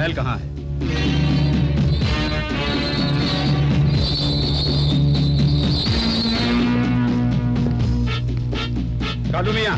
बैल कहाँ है? कालू मियां,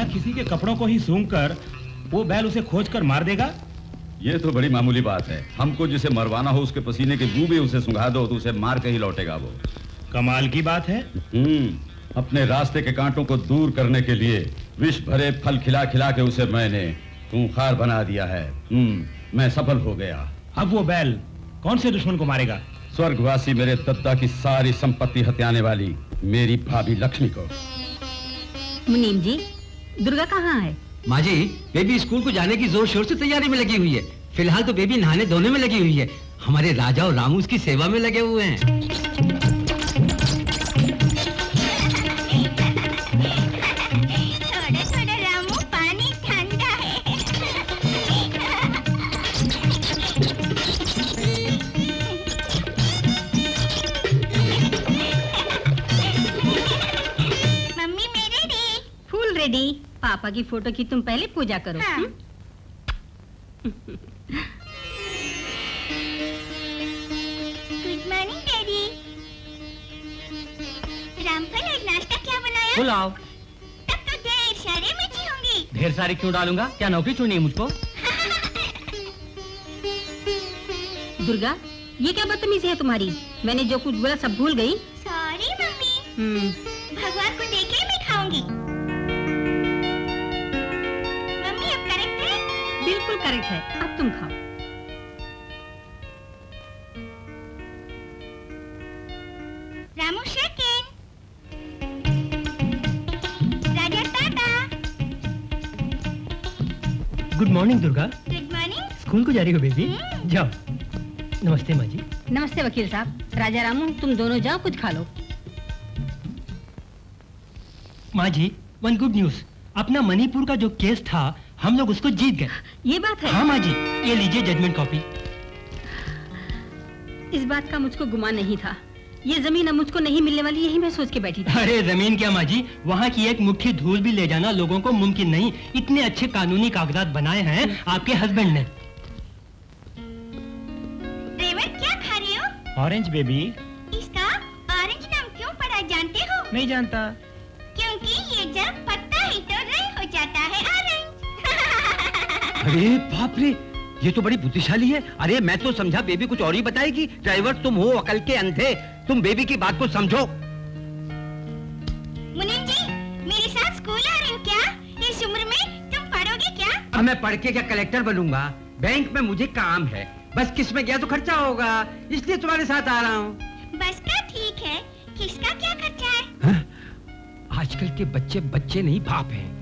किसी के कपड़ों को ही सूंघकर वो बैल उसे खोजकर मार देगा? ये तो बड़ी मामूली बात है। हमको जिसे मरवाना हो उसके पसीने के बू भी उसे सुंघा दो तो उसे मार के ही लौटेगा वो। कमाल की बात है। अपने रास्ते के कांटों को दूर करने के लिए विष भरे फल खिला खिला के उसे मैंने खूंखार बना दिया है। मैं सफल हो गया। अब वो बैल कौन से दुश्मन को मारेगा? स्वर्गवासी मेरे दद्दा की सारी संपत्ति हत्याने वाली मेरी भाभी लक्ष्मी को। मुनीम जी, दुर्गा कहाँ है? माँ जी, बेबी स्कूल को जाने की जोर शोर से तैयारी में लगी हुई है। फिलहाल तो बेबी नहाने धोने में लगी हुई है। हमारे राजा और रामू उसकी सेवा में लगे हुए हैं। थोड़ा रामू, पानी ठंडा है। मम्मी मेरे रेडी। Full ready. पापा की फोटो की तुम पहले पूजा करो। हाँ। Good morning daddy. रामफल आज नाश्ता क्या बनाया? पुलाव। तब तो ढेर सारे मिर्ची होंगी। ढेर सारी क्यों डालूंगा? क्या नौकरी छोड़नी है मुझको? दुर्गा, ये क्या बदतमीजी है तुम्हारी? मैंने जो कुछ बोला सब भूल गई। Sorry mummy. भगवान को देके मैं खाऊंगी। मम्मी अब करेक्ट है? बिल्कुल करेक्ट है। अब तुम खाओ। रामू शेकिन। Raja tata. Good morning Durga. Good morning. School को जा रही हो बेबी? जाओ। नमस्ते माँ जी। नमस्ते वकील साहब। राजा रामू, तुम दोनों जाओ, कुछ खा लो। माँ जी, वन गुड न्यूज। अपना मणिपुर का जो केस था, हम लोग उसको जीत गए। ये बात है? हाँ माँ जी, ये लीजिए जजमेंट कॉपी। इस बात का मुझको गुमान नहीं था। ये जमीन अब मुझको नहीं मिलने वाली, यही मैं सोच के बैठी थी। अरे जमीन क्या माँ जी, वहाँ की एक मुट्ठी धूल भी ले जाना लोगों को मुमकिन नहीं। इतने अच्छे कानूनी कागजात बनाए हैं आपके हस्बैंड ने। रेवत, क्या खा रहे हो? Orange baby. इसका ऑरेंज नाम क्यों पड़ा जानते हो? नहीं जानता। क्योंकि ये जब पत्ता ही तो रंग हो जाता है ऑरेंज। अरे बाप रे, ये तो बड़ी बुद्धिशाली है। अरे मैं तो समझा बेबी कुछ और ही बताएगी। ड्राइवर तुम हो, अकल के अंधे। तुम बेबी की बात को समझो। मुनीम जी, मेरे साथ स्कूल आ रहे हो क्या? इस उम्र में तुम पढ़ोगे क्या? अब मैं पढ़ के क्या कलेक्टर बनूंगा? बैंक में मुझे काम है। बस किस में गया तो खर्चा होगा, इसलिए तुम्हारे साथ आ रहा हूँ। बस का ठीक है, किसका क्या खर्चा है? आजकल के बच्चे बच्चे नहीं बाप हैं।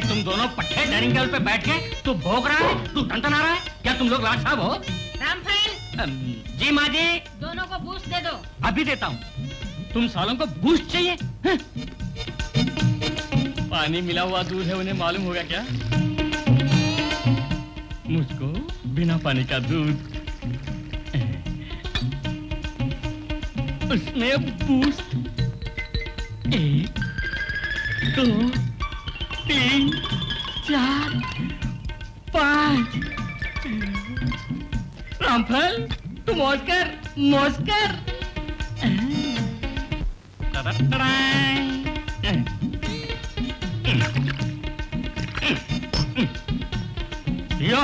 तुम दोनों पट्टे डाइनिंग टेबल पे बैठ के तू भोग रहा है, तू टंटन आ रहा है। क्या तुम लोग राज साहब हो? रामफल, जी माँ जी। दोनों को बूस्ट दे दो। अभी देता हूँ। तुम सालों को बूस्ट चाहिए? पानी मिला हुआ दूध है, उन्हें मालूम होगा क्या? मुझको बिना पानी का दूध, उसमें बूस्ट। 1 2 3 4 5। रामफल, तू मौज कर, मौज कर। यो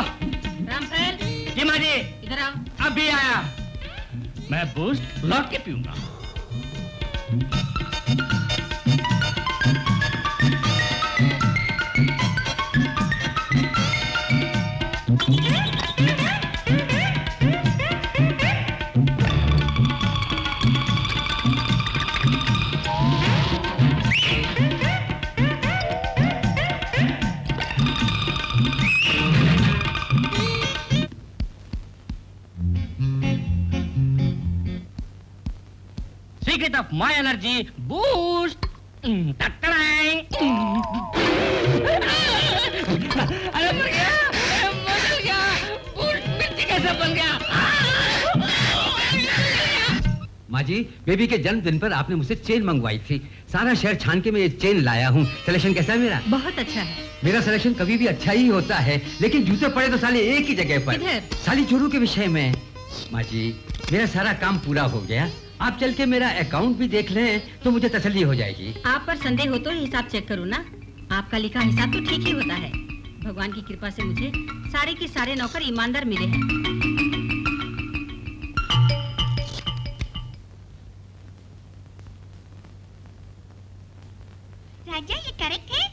रामफल, जी माँ जी, इधर आओ। अभी आया। मैं बूस्ट लौट के पीऊंगा। Secret of my energy boost. अरे मर गया, बदल गया, बूस्ट मिर्ची कैसे बन गया? माँ जी, बेबी के जन्मदिन पर आपने मुझसे चेन मंगवाई थी। सारा शहर छान के मैं ये चेन लाया हूँ। सिलेक्शन कैसा है मेरा? बहुत अच्छा है। मेरा सिलेक्शन कभी भी अच्छा ही होता है, लेकिन जूते पड़े तो साले एक ही जगह पर। किधर? साली चोरों के विषय में। माँ जी, मेरा सारा काम पूरा हो गया। आप चल के मेरा अकाउंट भी देख लें तो मुझे तसल्ली हो जाएगी। आप पर संदेह हो तो हिसाब चेक करो ना। आपका लिखा हिसाब तो ठीक ही होता है। भगवान की कृपा से मुझे सारे के सारे नौकर ईमानदार मिले हैं। राजा, ये करेक्ट है?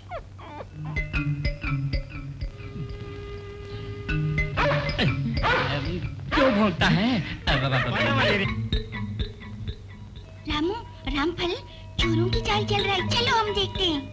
क्यों भोंकता है? रामू, रामफल, चोरों की चाल चल रहा है। चलो हम देखते हैं।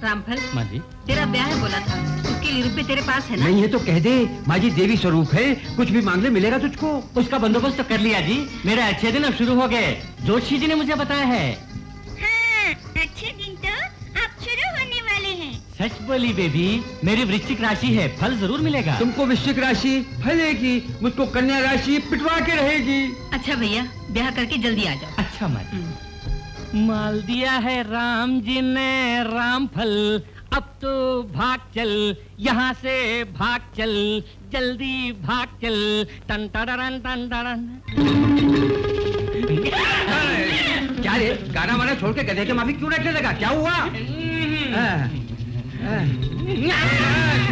रामफल, माँ जी, तेरा ब्याह है बोला था, उसके लिए रुपए तेरे पास है ना? नहीं है तो कह दे। माँ जी देवी स्वरूप है, कुछ भी मांग ले मिलेगा तुझको। उसका बंदोबस्त तो कर लिया जी। मेरे अच्छे दिन अब शुरू हो गए। जोशी जी ने मुझे बताया है। हाँ, अच्छे दिन तो अब शुरू होने वाले हैं। सच बोली बेबी, मेरी वृश्चिक राशि है, फल जरूर मिलेगा। तुमको वृश्चिक राशि फलेगी, मुझको कन्या राशि पिटवा के रहेगी। अच्छा भैया, ब्याह करके जल्दी आ जाओ। अच्छा माँ जी। माल दिया है राम जी ने रामफल, अब तो भाग चल, यहाँ से भाग चल, जल्दी भाग चल। टन टडरन टन टडरन। क्या रे, गाना वाना छोड़ के गधे के माफी क्यों रखने लगा? क्या हुआ?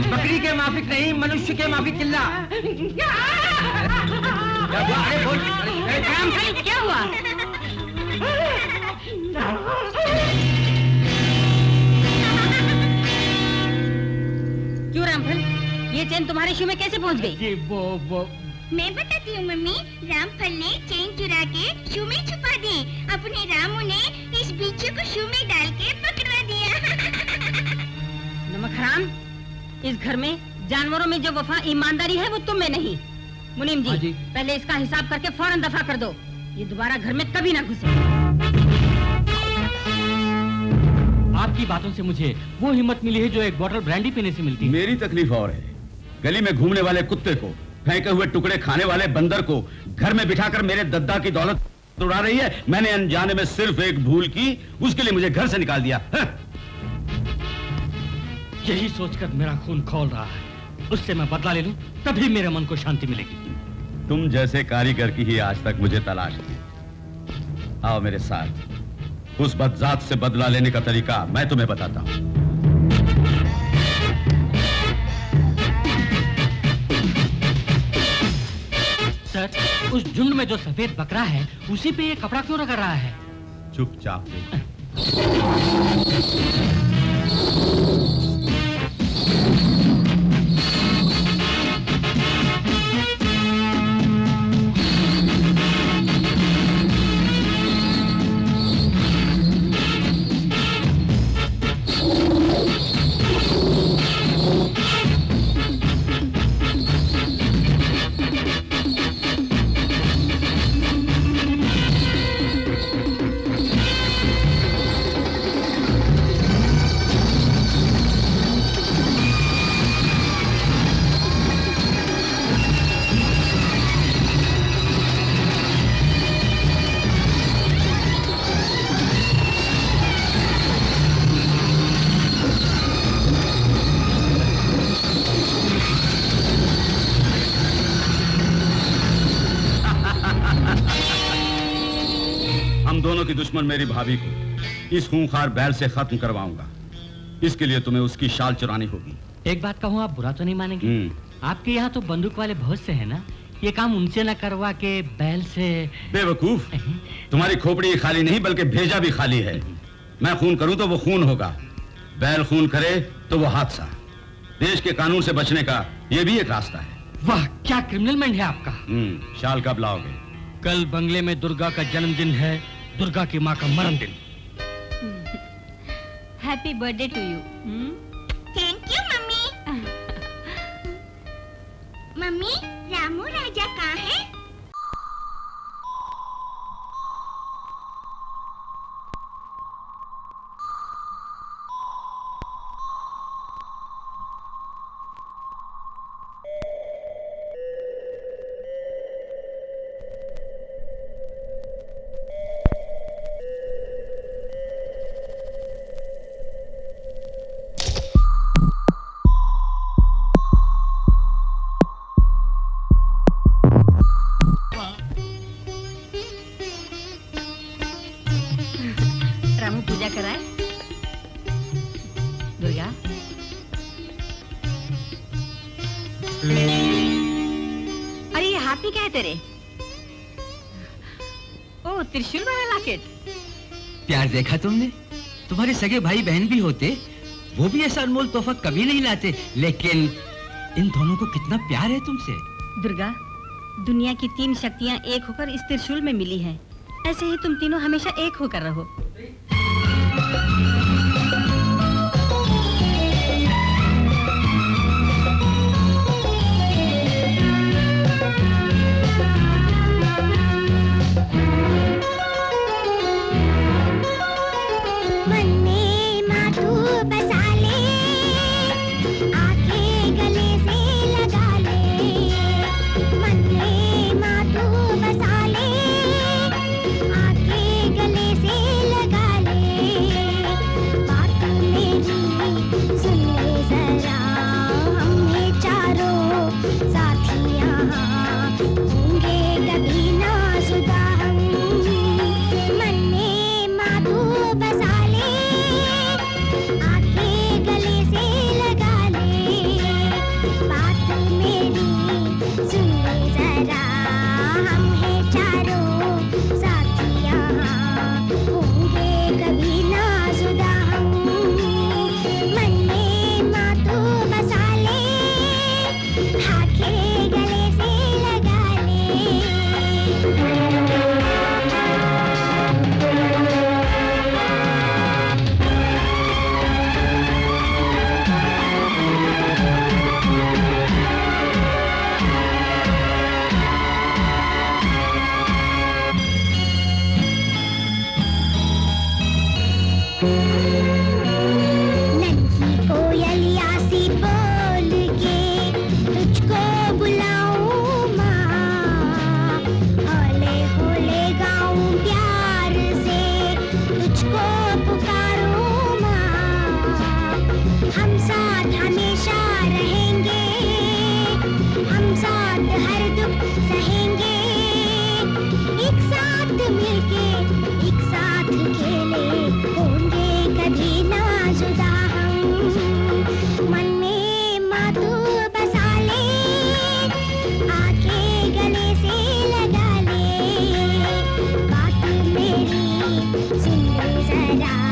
बकरी के माफिक नहीं, मनुष्य के माफिक चिल्ला। अरे बोल, रामफल, क्या हुआ? क्यों रामफल, ये चेन तुम्हारे शू में कैसे पहुंच गई? जी वो मैं बताती हूँ मम्मी। रामफल ने चेन चुरा के शू में छुपा दी। अपने रामू ने इस बिच्छू को शू में डाल के पकड़वा दिया। नमक हराम, इस घर में जानवरों में जो वफा ईमानदारी है वो तुम में नहीं। मुनीम हाँ जी, जी। पहले इसका हिसाब करके फौरन दफा कर दो। ये दोबारा घर में कभी ना घुसे। आपकी बातों से मुझे वो हिम्मत मिली है जो एक बोतल ब्रांडी पीने से मिलती है। मेरी तकलीफ और है। गली में घूमने वाले कुत्ते को, फेंके हुए टुकड़े खाने वाले बंदर को घर में बिठाकर मेरे दद्दा की दौलत उड़ा रही है। मैंने अनजाने में सिर्फ एक भूल की, उसके लिए मुझे घर से निकाल दिया। यही सोचकर मेरा खून खौल रहा है। उससे मैं बदला ले लूं, तभी मेरे मन को शांति मिलेगी। तुम जैसे कारीगर की ही आज तक मुझे तलाश थी। आओ मेरे साथ, उस बदजात से बदला लेने का तरीका मैं तुम्हें बताता हूं। सर, उस झुंड में जो सफेद बकरा है, उसी पे ये कपड़ा क्यों रगड़ रहा है? चुपचाप देखो। हम दोनों की दुश्मन मेरी भाभी को इस खूंखार बैल से खत्म करवाऊंगा। इसके लिए तुम्हें उसकी शाल चुरानी होगी। एक बात कहूँ, आप बुरा तो नहीं मानेंगे? आपके यहाँ तो बंदूक वाले बहुत से हैं ना, ये काम उनसे न करवा के बैल से। बेवकूफ, तुम्हारी खोपड़ी खाली नहीं बल्कि भेजा भी खाली है। मैं खून करूं तो वो खून होगा, बैल खून करे तो वो हादसा। देश के कानून से बचने का ये भी एक रास्ता है। वाह, क्या क्रिमिनल माइंड है आपका। शाल कब लाओगे? कल बंगले में दुर्गा का जन्मदिन है, दुर्गा की माँ का मरण दिन। Happy birthday to you. Thank you mummy. Mummy, Ramu Raja कहाँ है? रामू पूजा कराए। दुर्गा, अरे ये हाथ में क्या है तेरे? ओ, त्रिशूल वाला लॉकेट। प्यार देखा तुमने? तुम्हारे सगे भाई बहन भी होते, वो भी ऐसा अनमोल तोहफा कभी नहीं लाते, लेकिन इन दोनों को कितना प्यार है तुमसे। दुर्गा, दुनिया की 3 शक्तियाँ एक होकर इस त्रिशूल में मिली हैं। ऐसे ही तुम तीनों हमेशा एक होकर रहो। जरा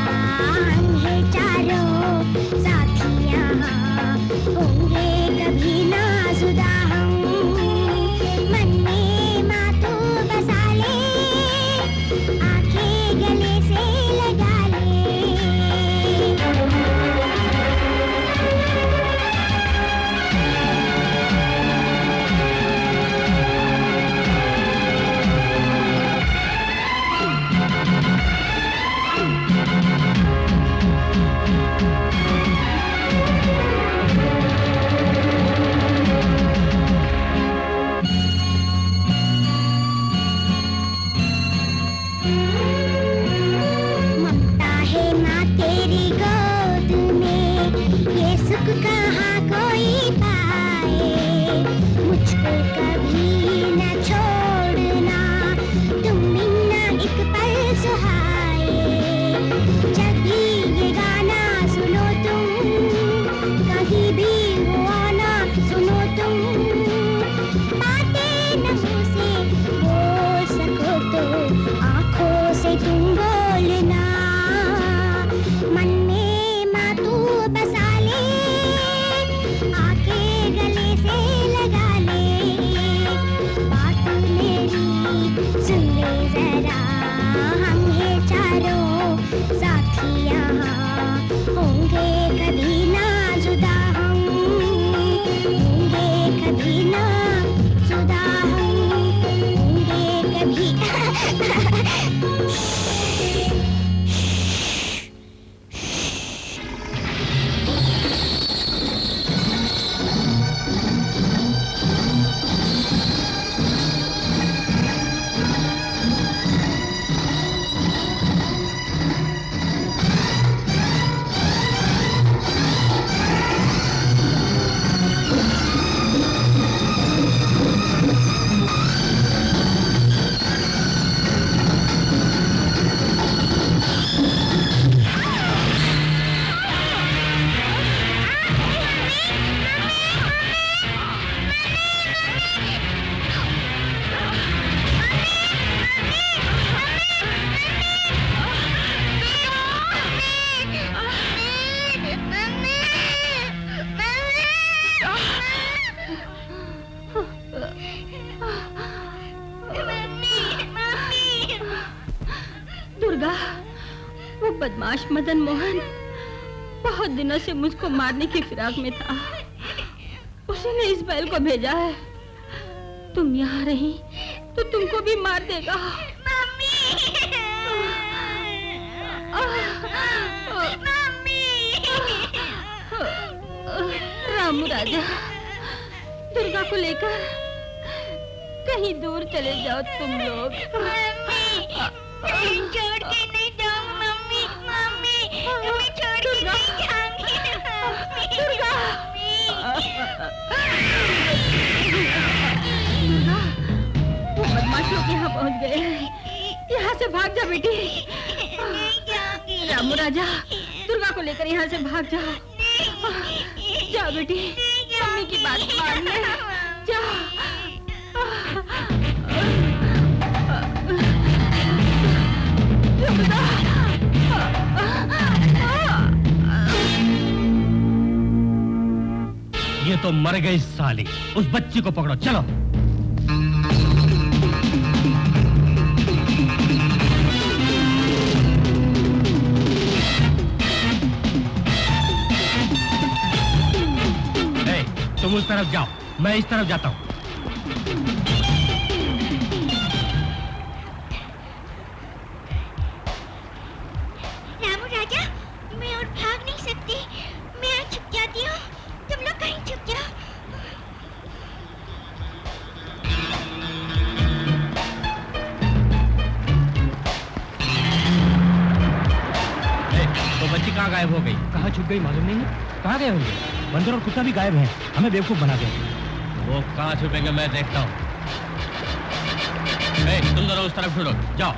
वो बदमाश मदन मोहन बहुत दिनों से मुझको मारने की फिराक में था। उसी ने इस बैल को भेजा है। तुम यहाँ रही तो तुमको भी मार देगा। रामू राजा, दुर्गा को लेकर कहीं दूर चले जाओ तुम लोग। छोड़ के नहीं जाऊंगी मम्मी, मम्मी तुम्हें छोड़ के नहीं जाऊंगी मम्मी। दुर्गा, वो बदमाश लोग यहाँ पहुँच गए हैं। यहाँ से भाग जा बेटी। रामू राजा, दुर्गा को लेकर यहाँ से भाग जाओ। जाओ बेटी, मम्मी की बात मान ले। जाओ। ये तो मर गई साली। उस बच्ची को पकड़ो, चलो। तुम उस तरफ जाओ, मैं इस तरफ जाता हूँ। रामू राजा, मैं और भाग नहीं सकती। मैं यहाँ छुप जाती हूँ, तुम लोग कहीं छुप जाओ। तो बच्ची कहाँ गायब हो गई? कहाँ छुप गई मालूम नहीं है। कहाँ गए होंगे? बंदर और कुत्ता भी गायब हैं। हमें बेवकूफ बना दे। वो कहाँ छुपेंगे मैं देखता हूँ। तुम दोनों उस तरफ ढूंढो, जाओ।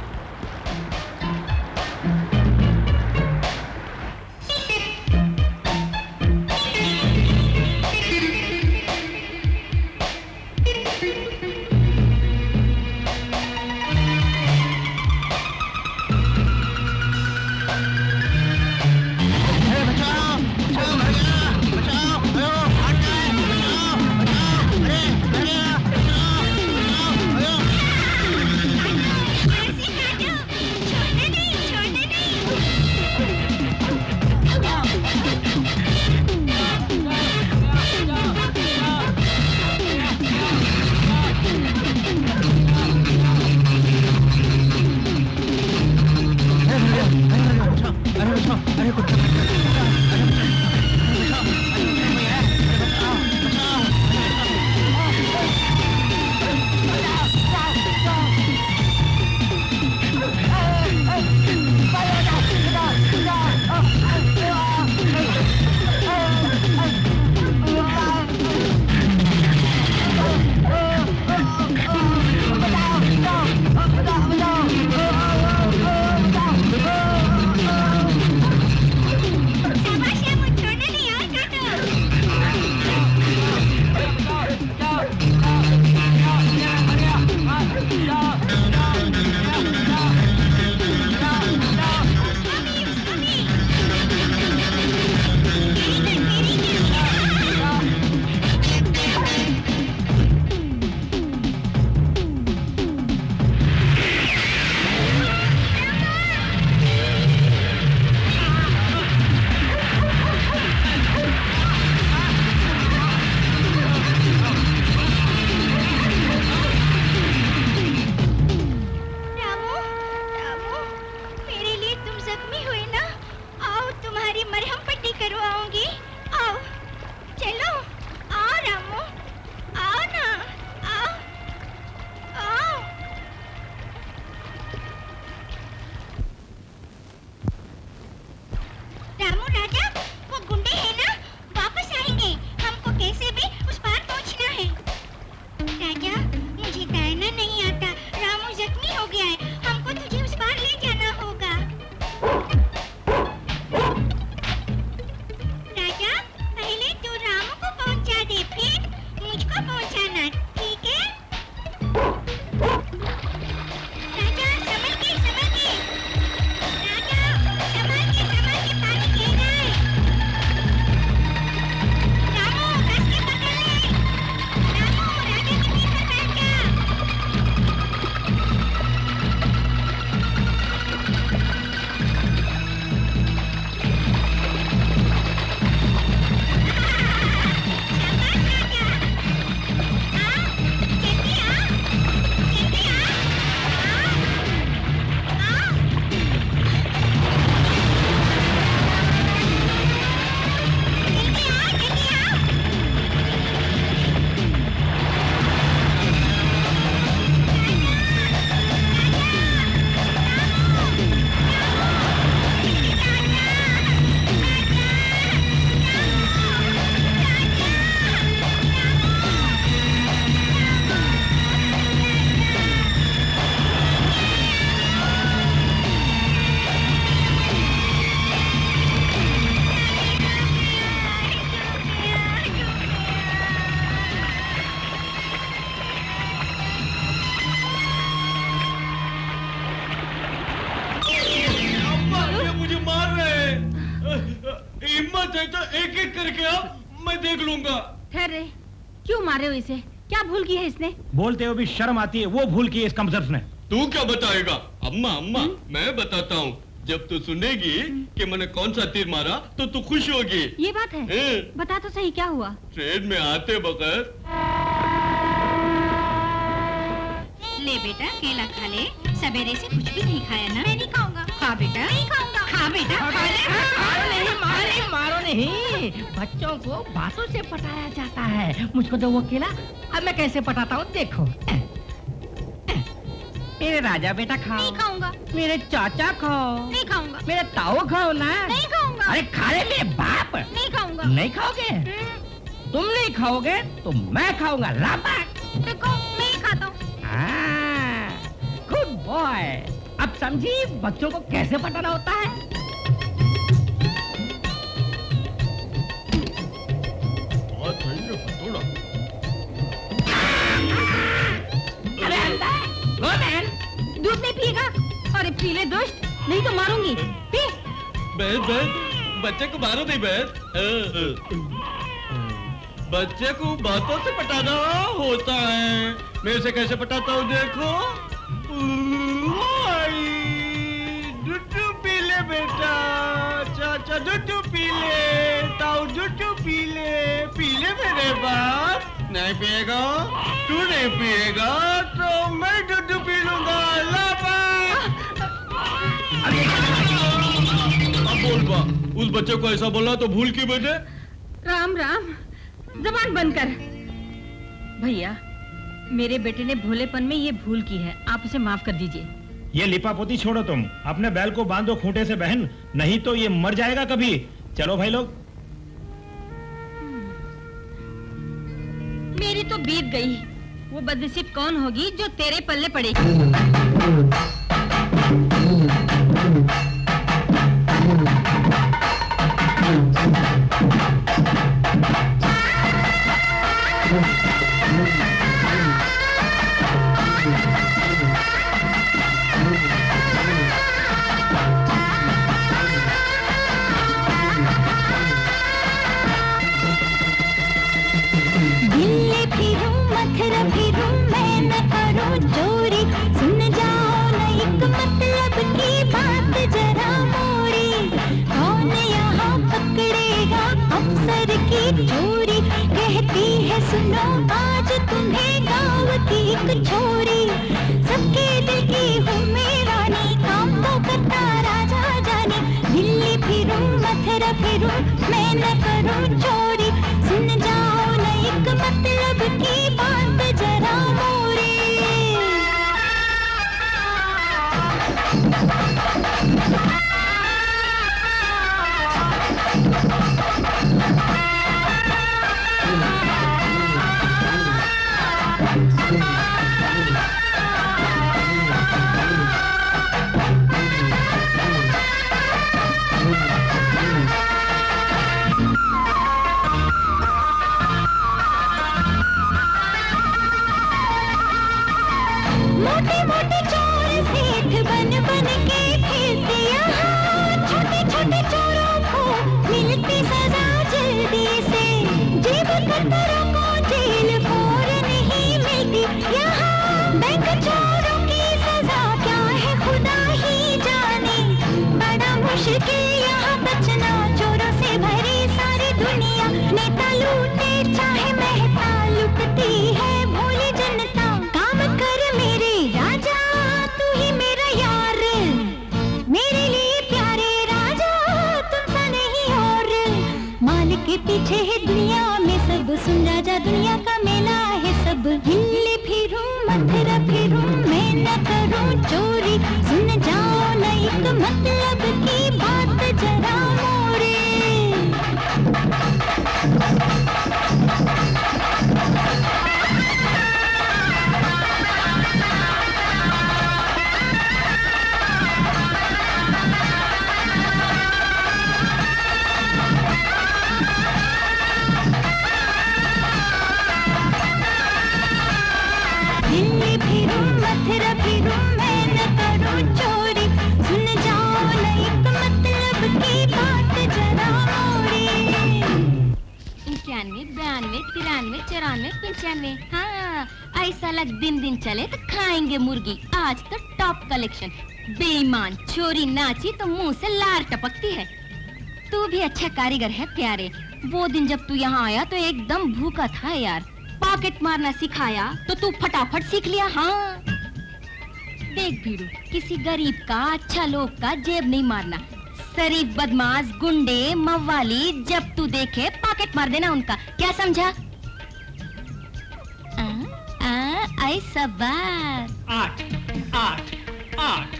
एक एक करके आप, मैं देख लूंगा। ठहरे, क्यों मारे हो इसे? क्या भूल की है इसने? बोलते हुए भी शर्म आती है, वो भूल की है इस कमजोर ने। तू क्या बताएगा? अम्मा अम्मा मैं बताता हूँ। जब तू सुनेगी कि मैंने कौन सा तीर मारा तो तू खुश होगी। ये बात है? बता तो सही, क्या हुआ? ट्रेन में आते वक्त। ले बेटा केला खा ले, सवेरे से कुछ भी नहीं खाया ना? मैं नहीं खाऊंगा। खा बेटा। नहीं खाऊंगा। खा बेटा। मारो नहीं, बच्चों को बातों से पटाया जाता है। मुझको दो वो केला, अब मैं कैसे पटाता हूँ देखो। मेरे राजा बेटा खाओ। नहीं खाऊंगा। मेरे चाचा खाओ। नहीं खाऊंगा। मेरे ताऊ खाओ ना। नहीं खाऊंगा। अरे खा ले मेरे बाप। नहीं खाऊंगा। नहीं खाओगे? तुम नहीं खाओगे तो मैं खाऊंगा। लापा। देखो नहीं खाता हूँ। Good boy. अब समझी बच्चों को कैसे पटाना होता है? अरे अंदर, दूध नहीं पिएगा? अरे पी ले दोस्त, नहीं तो मारूंगी। पी। बहन बच्चे को मारो नहीं बहन। बच्चे को बातों से पटाना होता है। मैं इसे कैसे पटाता हूँ देखो। दूध पी ले बेटा, चाचा दूध पी ले, ताऊ दूध पी ले मेरे बाप। नहीं पिएगा? तू नहीं पिएगा तो मैं दूध पी लूंगा। लापा। अब बोल बा, उस बच्चे को ऐसा बोला तो भूल की बजे। राम राम, जबान बंद कर। भैया, मेरे बेटे ने भोलेपन में ये भूल की है, आप उसे माफ कर दीजिए। ये लिपापोती छोड़ो, तुम अपने बैल को बांधो खूंटे से बहन, नहीं तो ये मर जाएगा कभी। चलो भाई लोग। मेरी तो बीत गई, वो बदनसीब कौन होगी जो तेरे पल्ले पड़ेगी। दिल्ली फिरूं मथुरा फिरूं मैं न करूं चोरी। सुन जाओ न एक मतलब की बात जरा मोरी। कौन यहाँ पकड़ेगा अफसर की चोरी? कहती है सुनो आज तुम्हें गाँव की एक छोरी। सबके दिल की हूँ मैं रानी, काम तो करता राजा जाने। दिल्ली फिरूं मथुरा फिरूं मैं न करूं चोरी। सुन जाओ न एक मतलब की बात जरा मोरी। मोटे मोटे चोर सेठ बन बन के फिरते यहाँ। छोटे छोटे चोरों को मिलती सजा जल्दी से। जेब कतरों को जेल खोर नहीं मिलती यहाँ। बैंक चोरों की सजा क्या है खुदा ही जाने। बड़ा मुश्किल यहाँ बचना, चोरों से भरी सारी दुनिया। नेता लूटे चाहे महता, लुटती है भोली जनता। काम कर मेरे राजा, तू ही मेरा यार। मेरे लिए प्यारे राजा, तुमसा नहीं और। माल के पीछे है दुनिया में सब, सुन राजा दुनिया का मेला है सब। दिल्ली फिरूं मथुरा फिरूं मैं न करूं चोरी। सुन जाओ न एक मतलब की बात जरा मोरे। दिल्ली फिरूं मथुरा फिरूं मैं न करूं चोरी। सुन जाओ न एक मतलब 94 95। हाँ, ऐसा लग दिन दिन चले तो खाएंगे मुर्गी। आज तो टॉप कलेक्शन। बेईमान छोरी नाची तो मुंह से लार टपकती है। तू भी अच्छा कारीगर है प्यारे। वो दिन जब तू यहाँ आया तो एकदम भूखा था यार। पॉकेट मारना सिखाया तो तू फटाफट सीख लिया। हाँ देख भीड़ू, किसी गरीब का, अच्छा लोग का जेब नहीं मारना। शरीफ, बदमाश, गुंडे, मवाली जब तू देखे पॉकेट मार देना उनका। क्या समझा? ऐसा बात। 8 8 8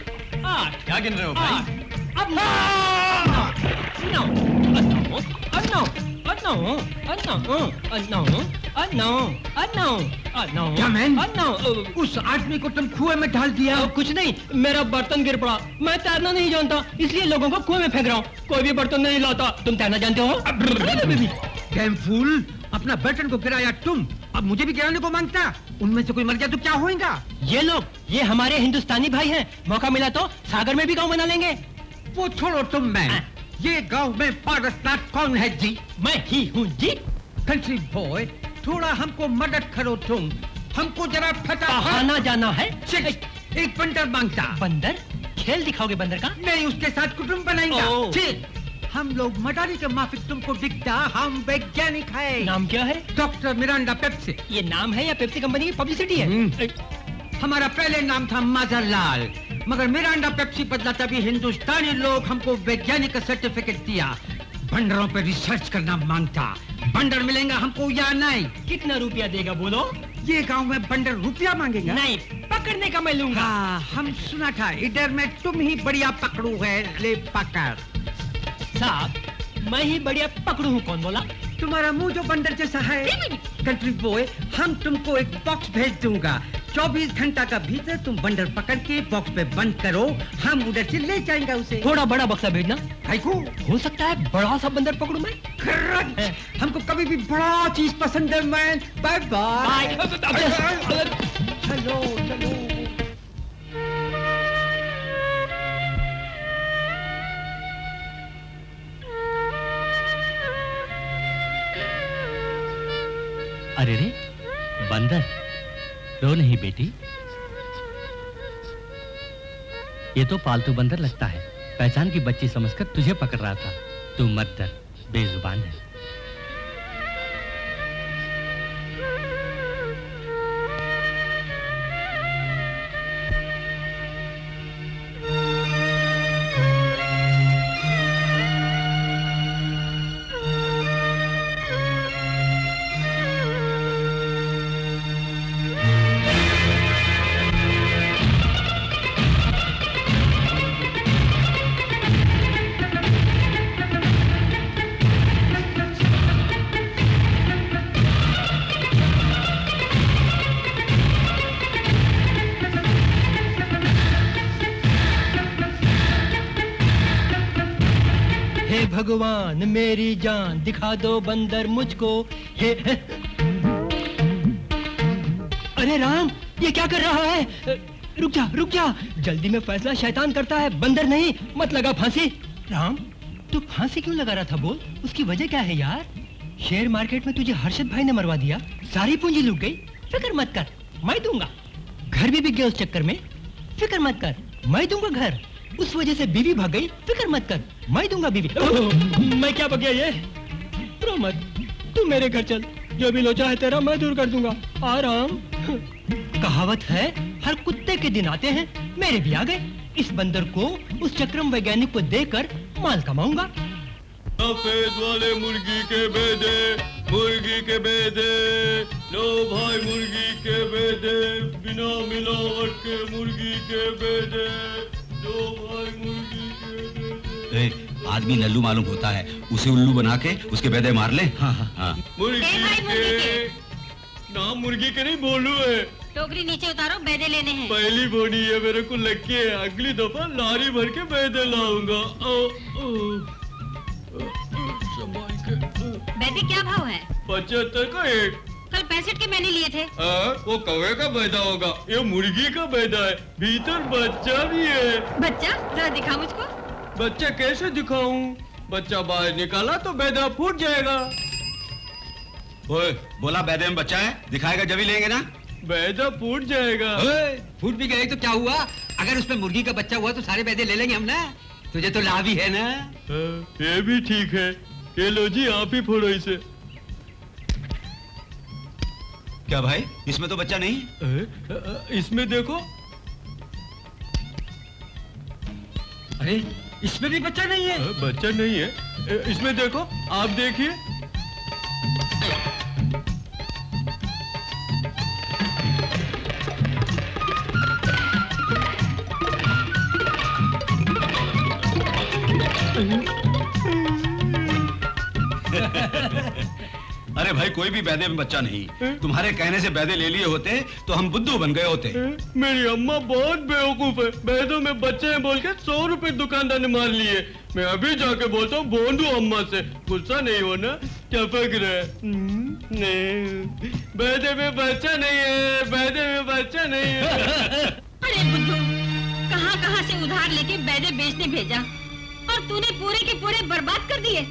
8। क्या गिन रहे हो भाई? अब 9 क्या मैन? उस आदमी को तुम कुएं में डाल दिया? कुछ नहीं, मेरा बर्तन गिर पड़ा। मैं तैरना नहीं जानता, इसलिए लोगों को कुएं में फेंक रहा हूँ। कोई भी बर्तन नहीं लाता। तुम तैरना जानते हो? डैम फूल, अपना बर्तन को गिराया तुम, अब मुझे भी गिराने को मांगता। उनमें से कोई मर गया तो क्या होएगा? ये लोग, ये हमारे हिंदुस्तानी भाई हैं। मौका मिला तो सागर में भी गांव बना लेंगे। वो छोड़ो तुम मैन। ये गांव में पारसनाथ कौन है जी? मैं ही हूँ जी। कंट्री बॉय, थोड़ा हमको मदद करो तुम। हमको जरा कहाँ जाना है? एक बंदर मांगता। बंदर? खेल दिखाओगे बंदर का? नहीं, उसके साथ कुटुंब बनाएंगे। ओह। ठीक, हम लोग मदारी के माफिक तुमको दिखता। हम वैज्ञानिक है। नाम क्या है? Doctor Miranda Pepsi. ये नाम है या पेप्सी कंपनी की पब्लिसिटी है? हमारा पहले नाम था माजरलाल, मगर मिरांडा पेप्सी बदला तभी हिंदुस्तानी लोग हमको वैज्ञानिक का सर्टिफिकेट दिया। बंदरों पे रिसर्च करना मांगता। बंदर मिलेगा हमको या नहीं? कितना रुपया देगा बोलो? ये गांव में बंदर रुपया मांगेगा? नहीं, पकड़ने का मैं लूंगा। हाँ, हम सुना था इधर में तुम ही बढ़िया पकड़ू है। ले पकड़। साहब, मैं ही बढ़िया पकड़ू हूँ। कौन बोला? तुम्हारा मुंह जो बंदर जैसा है। कंट्री बॉय, हम तुमको एक बॉक्स भेज दूंगा। 24 घंटा का भीतर तुम बंदर पकड़ के बॉक्स पे बंद करो। हम उधर से ले जाएंगे उसे। थोड़ा बड़ा बक्सा भेजना। को हो सकता है बड़ा सा बंदर पकड़ू मैं। हमको कभी भी बड़ा चीज पसंद है मैन। Bye bye. चलो चलो। अरे रे बंदर, रो नहीं बेटी। ये तो पालतू बंदर लगता है। पहचान की बच्ची समझकर तुझे पकड़ रहा था। तू मत डर, बेजुबान है। भगवान मेरी जान दिखा दो बंदर मुझको। हे अरे राम, ये क्या कर रहा है? रुक जा, जल्दी में फैसला शैतान करता है, बंदर नहीं। मत लगा फांसी। राम, तू फांसी क्यों लगा रहा था बोल? उसकी वजह क्या है यार? शेयर मार्केट में तुझे हर्षद भाई ने मरवा दिया, सारी पूंजी लूट गई। फिक्र मत कर, मैं दूंगा। घर भी बिक गया उस चक्कर में। फिक्र मत कर, मैं दूंगा घर। उस वजह से बीवी भाग गई। फिक्र मत कर, मैं दूंगा बीवी। मैं क्या बगैया ये? रो मत, तू मेरे घर चल। जो भी लोचा है तेरा मैं दूर कर दूंगा। आराम। कहावत है, हर कुत्ते के दिन आते हैं। मेरे भी आ गए। इस बंदर को उस चक्रम वैज्ञानिक को देकर माल कमाऊंगा। सफेद वाले मुर्गी के बेदे, मुर्गी के बेदे, लो भाई मुर्गी के बेदे, बिना मिलावट के मुर्गी के बेदे, लो भाई मुर्गी के बेदे। आदमी लल्लू मालूम होता है, उसे उल्लू बना के उसके बेदे मार ले। हाँ। मुर्गी के नाम मुर्गी के नहीं बोलू है। टोकरी नीचे उतारो, बेदे लेने हैं। पहली बोनी है, मेरे को लग है। अगली दफा लारी भर के बेदे लाऊंगा। बेदे क्या भाव है? 75 का एक। कल 65 के मैंने लिए थे। वो कौवे का बेदा होगा, ये मुर्गी का बेदा है। भीतर बच्चा भी है। बच्चा जरा दिखा मुझको। बच्चा कैसे दिखाऊं? बच्चा बाहर निकाला तो बेदा फूट जाएगा। ओए, बोला बैदे में बच्चा है, दिखाएगा जब ही लेंगे ना। बैदा फूट जाएगा। ओए, फूट भी गए तो क्या हुआ? अगर उसमें मुर्गी का बच्चा हुआ तो सारे बैदे ले लेंगे हम ना। तुझे तो लाभ ही है ना। ये भी ठीक है। ये लो जी, आप ही फोड़ो इसे। क्या भाई, इसमें तो बच्चा नहीं। इसमें देखो। अरे, इसमें भी बच्चा नहीं है। बच्चा नहीं है। इसमें देखो, आप देखिए। अरे भाई, कोई भी बैदे में बच्चा नहीं। तुम्हारे कहने से बैदे ले लिए होते तो हम बुद्धू बन गए होते। मेरी अम्मा बहुत बेवकूफ है। बैदों में बच्चे हैं बोल के 100 रुपए दुकानदार ने मार लिए। मैं अभी जाके बोलता हूँ बोंदू अम्मा से। गुस्सा नहीं होना, क्या फिक्र है? नहीं, बैदे में बच्चा नहीं है, बैदे में बच्चा नहीं है। अरे बुद्धू, कहाँ से उधार लेके बैदे बेचने भेजा और तूने पूरे के पूरे बर्बाद कर दिए।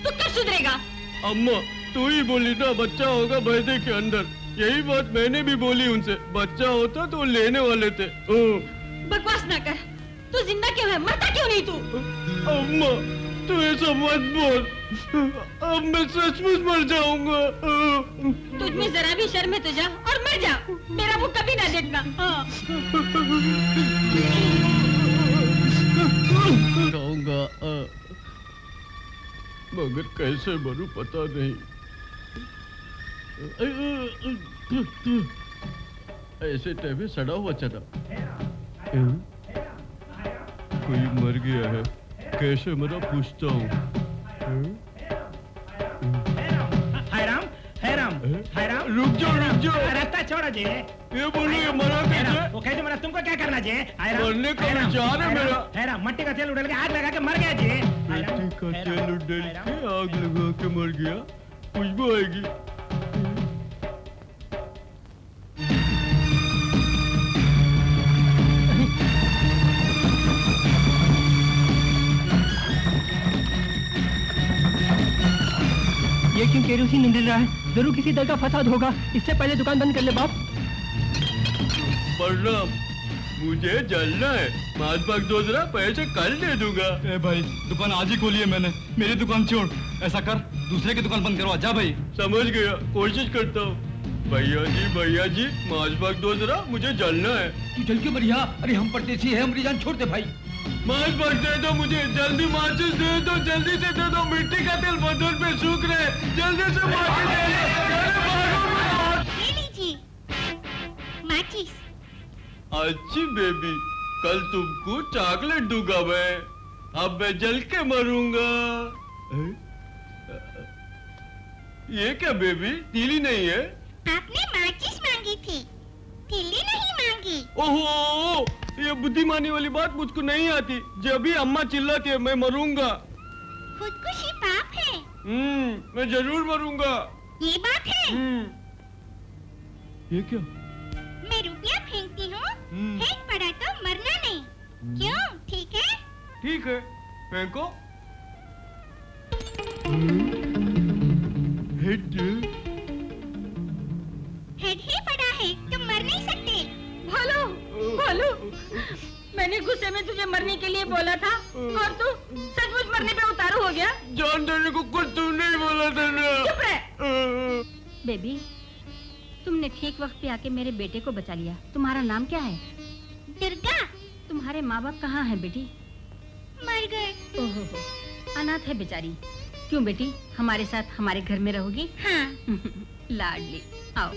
तू कब सुधरेगा? अम्मा, तू ही बोली ना बच्चा होगा बैदे के अंदर। यही बात मैंने भी बोली उनसे। बच्चा होता तो लेने वाले थे। बकवास ना कर। तू जिंदा क्यों है? मरता क्यों नहीं तू? अम्मा, तू ऐसा मत बोल। अब मैं सचमुच मर जाऊंगा। तुझ में जरा भी शर्म है तो जा और मर जा। मेरा मुंह कभी ना देखना। जाऊंगा, मगर कैसे मरूं पता नहीं। ऐसे टाइम में सड़ा हुआ चना। कोई मर गया है, कैसे मरा पूछता हूँ। हाय राम, हाय राम, हाय राम। रुक जाओ, रुक जाओ। रास्ता छोड़ो जी। ये बोलो, ये मरा कैसे? वो कैसे मरा? तुमको क्या करना जी? हाय राम, मरने का हाय राम, विचार है हाय राम, मेरा। हाय राम, मट्टी का तेल उड़ेल के आग लगा के मर गया जी। हाय राम, मिट्टी का हाय तेल राम, उड़ेल हाय राम। के आग लगा के मर गया। खुशबू आएगी। ये क्यों केरोसिन नहीं मिल रहा है? जरूर किसी तरह का फसाद होगा। इससे पहले दुकान बंद कर ले बाप। प्रणाम, मुझे जलना है। मास भाग दो जरा, पैसे कल दे दूंगा। ए भाई, दुकान आज ही खोली है मैंने। मेरी दुकान छोड़। ऐसा कर, दूसरे की दुकान बंद करवा। जा भाई। समझ गया, कोशिश करता हूँ। भैया जी, मास भाग दो जरा, मुझे जलना है। तू चल क्यों बढ़िया? अरे हम परदेसी है, हमारी जान छोड़ दे भाई। मास भाग दे दो मुझे, जल्दी माचिस दे दो, जल्दी से दे दो। मिट्टी का तेल बदन पे सूख रहे, जल्दी से माचिस दे दो। अरे भागो मत। ले लीजिए माचिस। अच्छी बेबी, कल तुमको चॉकलेट दूंगा मैं। अब मैं जल के मरूंगा। ये क्या बेबी, तीली नहीं है? आपने माचिस मांगी थी, तिल्ली नहीं मांगी। ओहो, ये बुद्धिमानी वाली बात मुझको नहीं आती। जब भी अम्मा चिल्लाती है मैं मरूंगा। खुदकुशी पाप है। मैं जरूर मरूंगा। ये बात है। ये क्या? मैं रुपया फेंकती हूँ, फेंक पड़ा तो मरना नहीं। क्यों? ठीक है? ठीक है, फेंको। हेड ही पड़ा है, तुम मर नहीं सकते। भोलू, मैंने गुस्से में तुझे मरने के लिए बोला था और तू सचमुच मरने पे उतारू हो गया। जान देने को कुछ तुमने ही बोला था ना। चुप रह। बेबी, तुमने ठीक वक्त पे आके मेरे बेटे को बचा लिया। तुम्हारा नाम क्या है? दुर्गा। तुम्हारे माँ बाप कहाँ हैं बेटी? मर गए। ओहो, अनाथ है बेचारी। क्यों बेटी, हमारे साथ हमारे घर में रहोगी? हाँ। लाडली, आओ।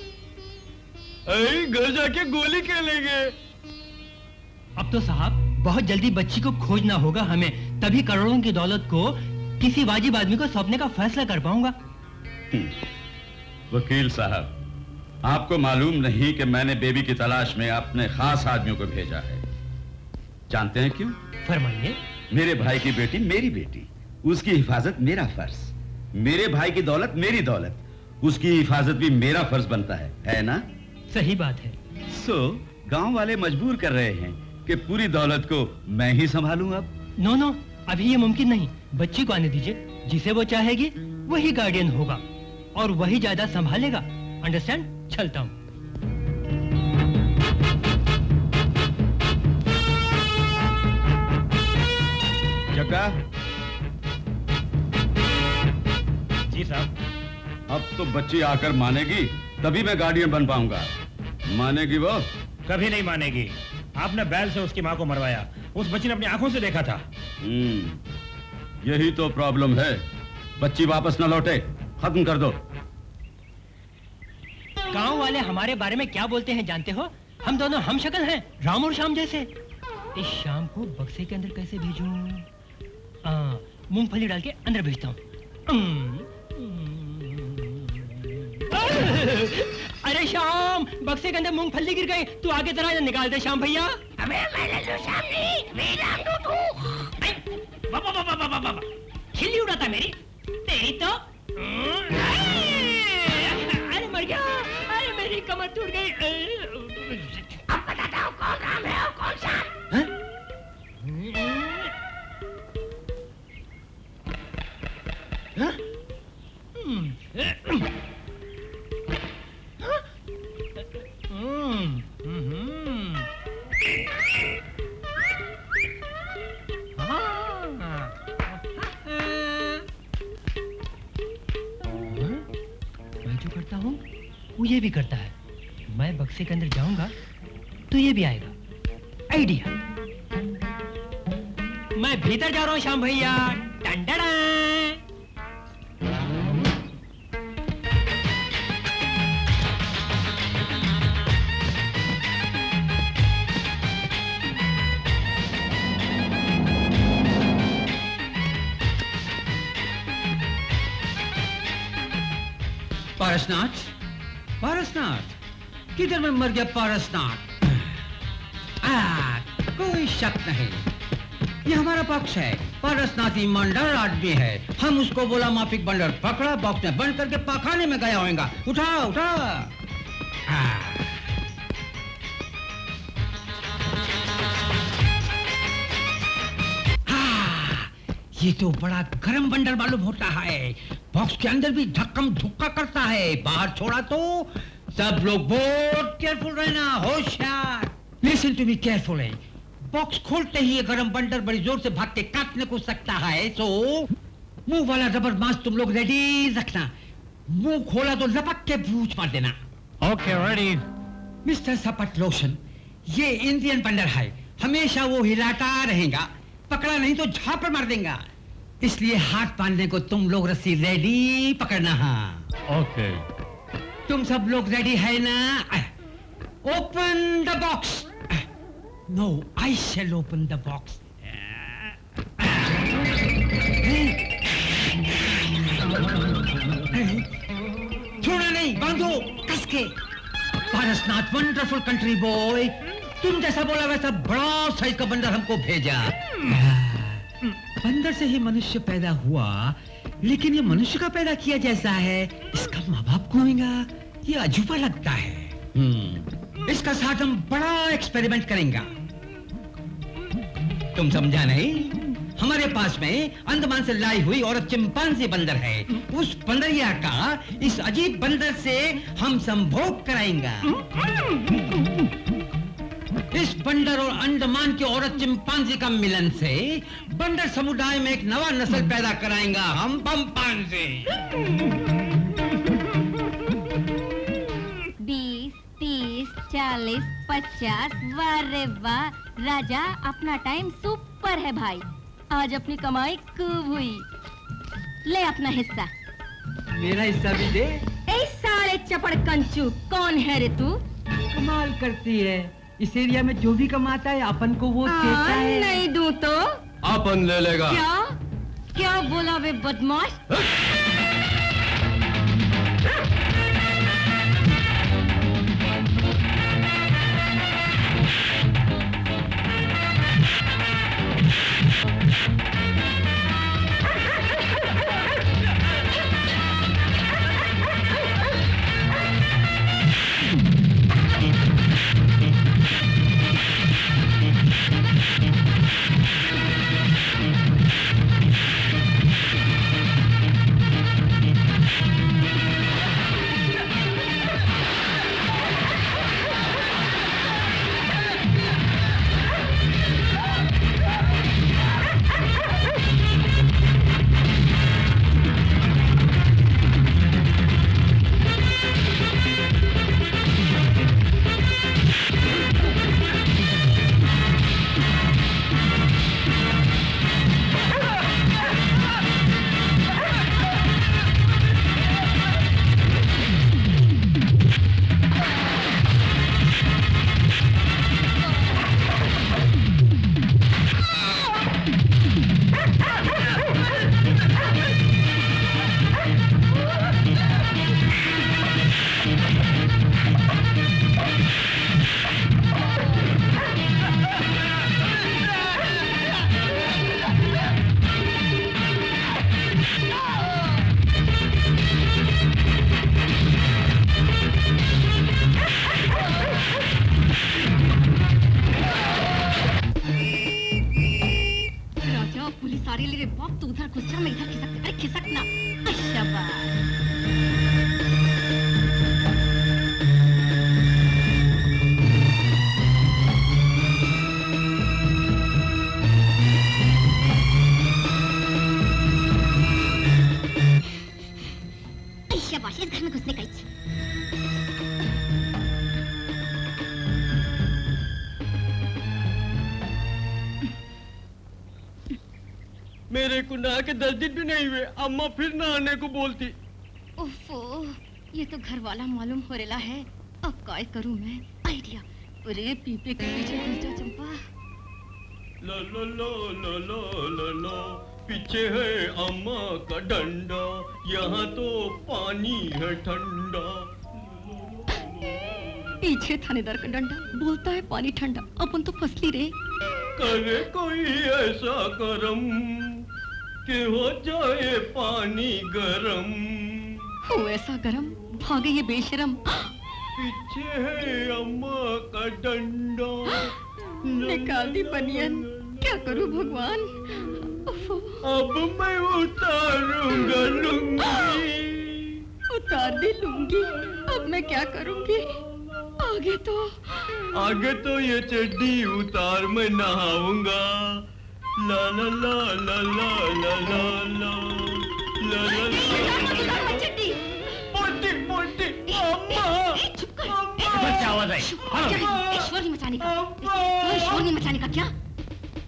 घर जाके गोली खेलेंगे। अब तो साहब बहुत जल्दी बच्ची को खोजना होगा हमें, तभी करोड़ों की दौलत को किसी वाजिब आदमी को सौंपने का फैसला कर पाऊंगा। वकील साहब, आपको मालूम नहीं कि मैंने बेबी की तलाश में अपने खास आदमियों को भेजा है। जानते हैं क्यों? फरमाइए। मेरे भाई की बेटी मेरी बेटी, उसकी हिफाजत मेरा फर्ज। मेरे भाई की दौलत मेरी दौलत, उसकी हिफाजत भी मेरा फर्ज बनता है ना? सही बात है। गांव वाले मजबूर कर रहे हैं कि पूरी दौलत को मैं ही संभालूं अब। नो, अभी ये मुमकिन नहीं। बच्ची को आने दीजिए, जिसे वो चाहेगी वही गार्डियन होगा। और वही जायदाद संभालेगा। अंडरस्टैंड? चलता हूँ। जग्गा, जी साहब। अब तो बच्ची आकर मानेगी तभी मैं गार्डियन बन पाऊंगा। मानेगी वो? कभी नहीं मानेगी। आपने बैल से उसकी माँ को मरवाया, उस बच्ची ने अपनी आंखों से देखा था। यही तो प्रॉब्लम है, बच्ची वापस न लौटे। खत्म कर दो। गांव वाले हमारे बारे में क्या बोलते हैं जानते हो? हम दोनों हम शक्ल हैं, राम और श्याम जैसे। इस शाम को बक्से के अंदर कैसे भेजूं? मूंगफली डाल के अंदर भेजता हूँ। अरे श्याम, बक्से के अंदर मूंगफली गिर गई, तू आगे तरह निकाल दे श्याम भैया। अबे मैं लल्लू श्याम नहीं, मैं रामदूत हूँ। बाबा खिल्ली उड़ाता मेरी, तेरी तो। अरे मर गया, अरे मेरी कमर टूट गई। अब बताता हूँ कौन राम है और कौन श्याम। मैं जो करता हूँ वो ये भी करता है। मैं बक्से के अंदर जाऊंगा तो ये भी आएगा। आइडिया। मैं भीतर जा रहा हूँ श्याम भैया। टंडड़ा। पारसनाथ, पारसनाथ, किधर में मर गया पारसनाथ? कोई शक नहीं, ये हमारा पक्ष है। पारसनाथ ईमानदार आदमी है। हम उसको बोला माफिक बंडर पकड़ा, बॉक्स में बंद करके पाखाने में गया होगा। उठा उठा। ये तो बड़ा गरम बंडर मालूम होता है। बॉक्स के अंदर भी धक्कम धुक्का करता है, बाहर छोड़ा तो। सब लोग बहुत केयरफुल रहना, होशियार। लिसन टू बी केयरफुल है। बॉक्स खोलते ही ये गरम बंडर बड़ी जोर से भाग के काटने को सकता है, तो मुंह वाला रबर मास्क तुम लोग रेडी रखना। मुंह खोला तो लपक के बूझ मार देना। Okay, ready. मिस्टर सपट लोशन, ये इंडियन बंडर है, हमेशा वो हिलाता रहेगा। पकड़ा नहीं तो झापड़ मार देगा, इसलिए हाथ बांधने को तुम लोग रस्सी रेडी पकड़ना। हाँ ओके। तुम सब लोग रेडी है ना? Open the box. No, I shall open the box. छोड़ना नहीं, बांधो कस के। पारसनाथ वंडरफुल कंट्री बॉय, तुम जैसा बोला वैसा बड़ा साइज का बंदर हमको भेजा। बंदर से ही मनुष्य पैदा हुआ, लेकिन ये मनुष्य का पैदा किया जैसा है। इसका माँ बाप कौन होगा? ये अजूबा लगता है। इसका साथ हम बड़ा एक्सपेरिमेंट करेंगे। तुम समझा नहीं? हमारे पास में अंडमान से लाई हुई और चिंपांजी बंदर है। उस बंदरिया का इस अजीब बंदर से हम संभोग कराएंगे। इस बंदर और अंडमान की औरत चिंपांजी का मिलन से बंदर समुदाय में एक नवा नस्ल पैदा कराएंगा हम, पंपांजी। 20, 30, 40, 50। वाह रे वाह, राजा अपना टाइम सुपर है भाई। आज अपनी कमाई खूब हुई। ले अपना हिस्सा। मेरा हिस्सा भी दे। ए साले चपड़ कंचू, कौन है रे तू? कमाल करती है, इस एरिया में जो भी कमाता है अपन को वो देता है। नहीं दूं तो अपन ले लेगा। क्या क्या बोला वे बदमाश? उधर घुस जा, मैं इधर खिसक, अरे खिसकना। शाबाश। शाबाश, इस घर में घुसने का इच्छा। मेरे को नहा के 10 दिन भी नहीं हुए, अम्मा फिर नहाने को बोलती। ओफो, ये तो घर वाला मालूम हो रेला है। अब काय करूं मैं? आइडिया। अरे पीपे के पीछे घुस जा चंपा। लो लो लो लो लो लो लो, पीछे है अम्मा का डंडा, यहाँ तो पानी है ठंडा। पीछे थानेदार का डंडा बोलता है पानी ठंडा, अपन तो फसली रे। करे कोई ऐसा करम कि हो जाए पानी गरम। हो ऐसा गरम, भागे ये बेशरम। पीछे है अम्मा का डंडा। निकाल दी बनियन, क्या करूं भगवान? उफ़, अब मैं उतारूंगा लुंगी। उतार दी लूंगी, अब मैं क्या करूंगी? आगे तो ये चड्डी उतार मैं नहाऊंगा। ला ला ला ला ला ला ला ला ला ला ला। चड्डी पोटी पोटी अम्मा। क्या आवाज आई? शोर नहीं मचाने का, शोर नहीं मचाने का। क्या?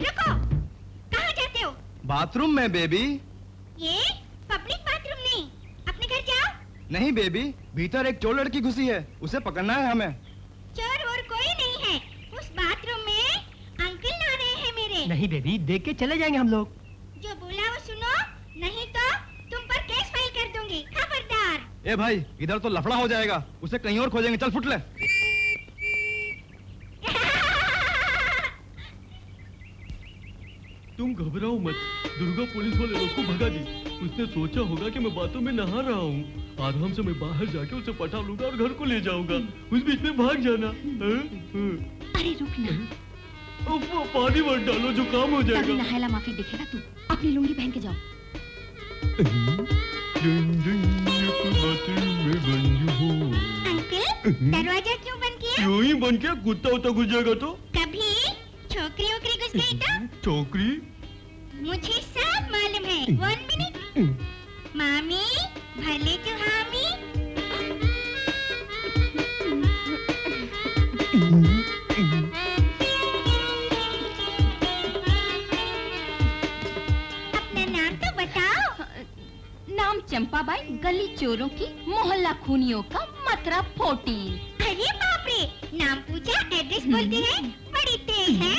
रुको, कहाँ जाते हो? बाथरूम में बेबी। ये पब्लिक बाथरूम नहीं, अपने घर जाओ। नहीं बेबी, भीतर एक चोर लड़की घुसी है, उसे पकड़ना है हमें। चोर और कोई नहीं है, उस बाथरूम में अंकल नहा रहे हैं मेरे। नहीं बेबी, देख के चले जाएंगे हम लोग। जो बोला वो सुनो, नहीं तो तुम पर केस फाइल कर दूंगी, खबरदार। ए भाई, इधर तो लफड़ा हो जाएगा, उसे कहीं और खोजेंगे, चल फुट ले। तुम घबराओ मत, दुर्गा पुलिस वाले लोग को भगा दी। उसने सोचा होगा कि मैं बातों में नहा रहा हूँ। आराम से मैं बाहर जाके उसे पटा लूंगा और घर को ले जाऊंगा। उस बीच में भाग जाना। अरे रुक ना, वो पानी मत डालो, जो काम हो तभी जाएगा। नहायला माफी दिखेगा तू। अपनी लुंगी पहन के जाओ। अंकल, दरवाजा क्यों बंद किया? यूं ही बन के कुत्ता उत्ता घुस जाएगा तो? कभी छोकरी वोकरी घुस गई तो? छोकरी? मुझे सब मालूम है। 1 मिनट। मामी, भर ले तू हामी। अपना नाम तो बताओ। नाम चंपाबाई, गली चोरों की, मोहल्ला खूनियों का, मतरा 14। अरे बाप रे, नाम पूछा, एड्रेस बोलती है, बड़ी तेज है।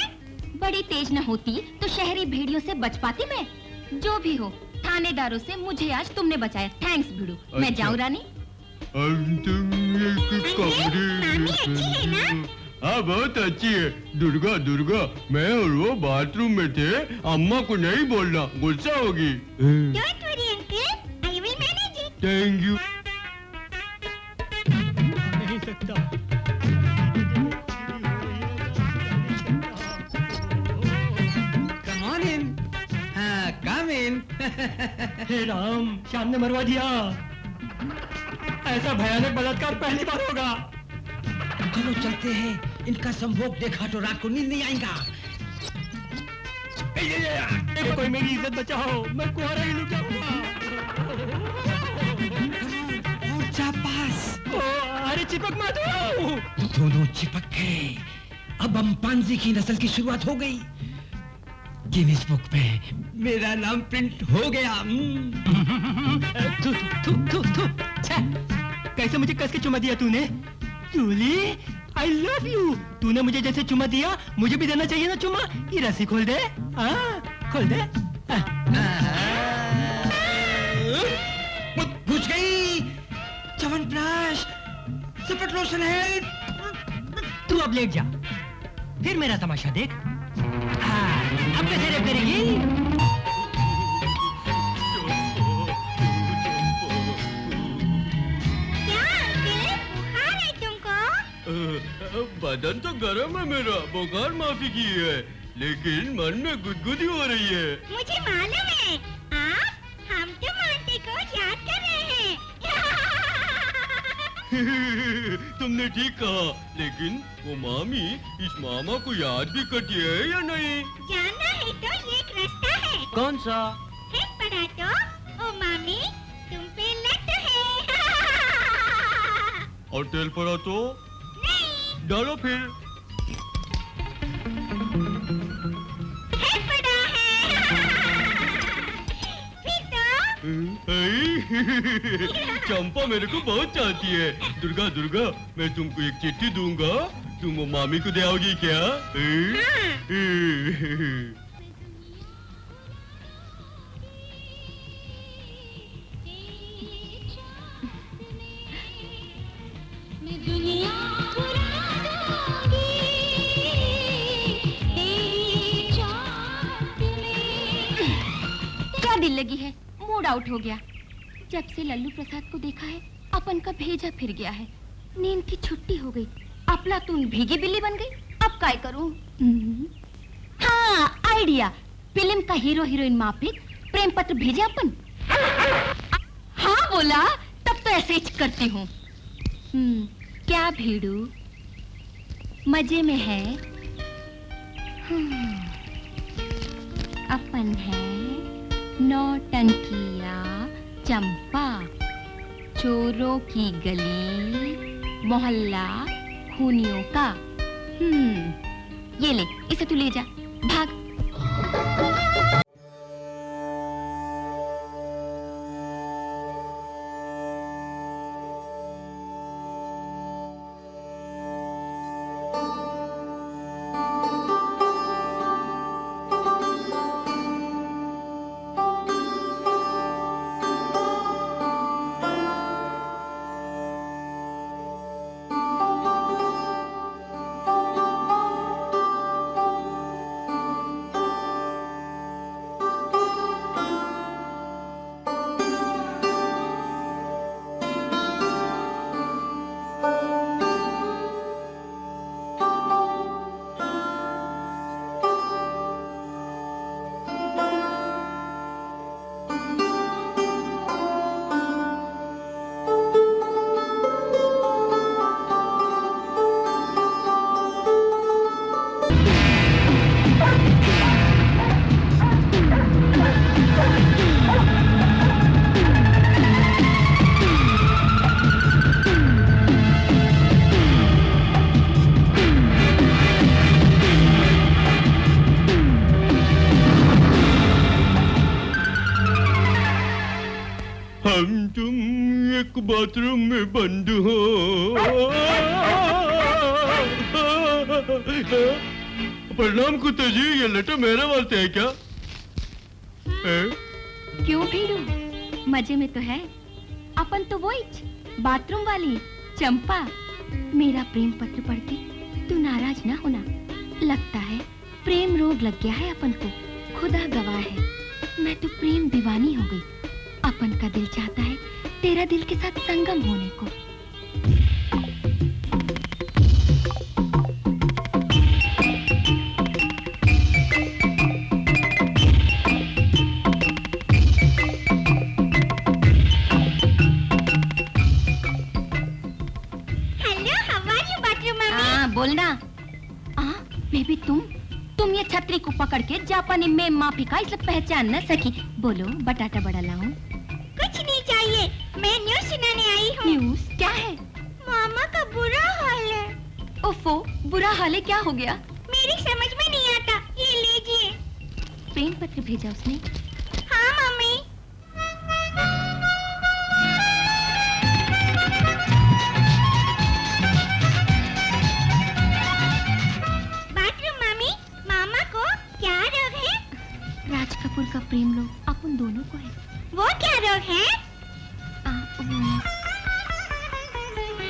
बड़ी तेज न होती तो शहरी भेड़ियों से बच पाती मैं। जो भी हो, थानेदारों से मुझे आज तुमने बचाया। थैंक्स भिड़ू। मैं जाऊँ रानी? मामी अच्छी है ना? हाँ बहुत अच्छी है। दुर्गा दुर्गा, मैं और वो बाथरूम में थे, अम्मा को नहीं बोलना, गुस्सा होगी। Don't worry uncle, I will manage it. Thank you. नहीं सकता। Come on in. हाँ, come in. हे राम, श्याम ने मरवा दिया। ऐसा भयानक बलात्कार पहली बार होगा। चलो चलते हैं, इनका संभोग देखा तो रात को नींद नहीं आएगा। कोई मेरी इज्जत बचाओ, मैं कुंवारा ही नहीं जाऊंगा। और जा पास। अरे चिपक मत हो। दोनों चिपक गए। अब अम्पांजी की नस्ल की शुरुआत हो गई। गिनीज बुक में मेरा नाम प्रिंट हो गया। थू थू थू थू। कैसे मुझे कस के चुमा दिया तूने? Jully, I love you। तूने मुझे जैसे चुमा दिया, मुझे भी देना चाहिए ना चुमा। ये रस्सी खोल दे, खोल दे। घुस गई। च्यवनप्राश, सुपर लोशन है। तू अब लेट जा, फिर मेरा तमाशा देख। अब कैसे रेप करेगी? बदन तो गर्म है मेरा, बुखार माफी की है, लेकिन मन में गुदगुदी हो रही है। मुझे मालूम है, तुमने ठीक कहा, लेकिन वो मामी इस मामा को याद भी करती है या नहीं? जानना है तो एक रास्ता है। कौन सा? है पढ़ा तो ओ मामी तुम पे लत है। और तेल पड़ा तो नहीं डालो फिर। है पढ़ा है। फिर तो चंपा मेरे को बहुत चाहती है। दुर्गा दुर्गा, मैं तुमको एक चिट्ठी दूंगा, तुम वो मामी को दे आओगी क्या? दुनिया बुरा दूंगी, तेरी चाहत में। क्या दिल लगी है? मूड आउट हो गया। जब से लल्लू प्रसाद को देखा है अपन का भेजा फिर गया है। नींद की छुट्टी हो गई, अफलातून भीगी बिल्ली बन गई। अब काय करूं? हाँ आइडिया, फिल्म का हीरो हीरोइन माफिक प्रेम पत्र भेजे अपन। हाँ बोला, तब तो ऐसे ही करती हूँ। क्या भीड़ू मजे में है? अपन है नौटंकिया चंपा, चोरों की गली, मोहल्ला खूनियों का। ये ले, इसे तू ले जा, भाग। हम तुम एक बाथरूम में बंद हो। प्रणाम कुत्ते जी, ये लेटर मेरे वास्ते है क्या? क्यों भीड़ू, मजे में तो है। अपन तो वही बाथरूम वाली चंपा। मेरा प्रेम पत्र पढ़ के तू नाराज ना होना। लगता है प्रेम रोग लग गया है अपन को। खुदा गवाह है, मैं तो प्रेम दीवानी हो गई। अपन का दिल चाहता है तेरा दिल के साथ संगम होने को। बोलना। बेबी तुम ये छतरी को पकड़ के जापानी में माफी का इसलिए पहचान न सकी। बोलो बटाटा बड़ा लाऊं? कुछ नहीं चाहिए, मैं न्यूज़ सुनाने आई हूँ। न्यूज़ क्या है? मामा का बुरा हाल है। ओफो, बुरा हाल है, क्या हो गया? मेरी समझ में नहीं आता, ये लीजिए। प्रेम पत्र भेजा उसने? हाँ मम्मी। राज कपूर का प्रेम रोग अपन दोनों को है। वो क्या रोग है?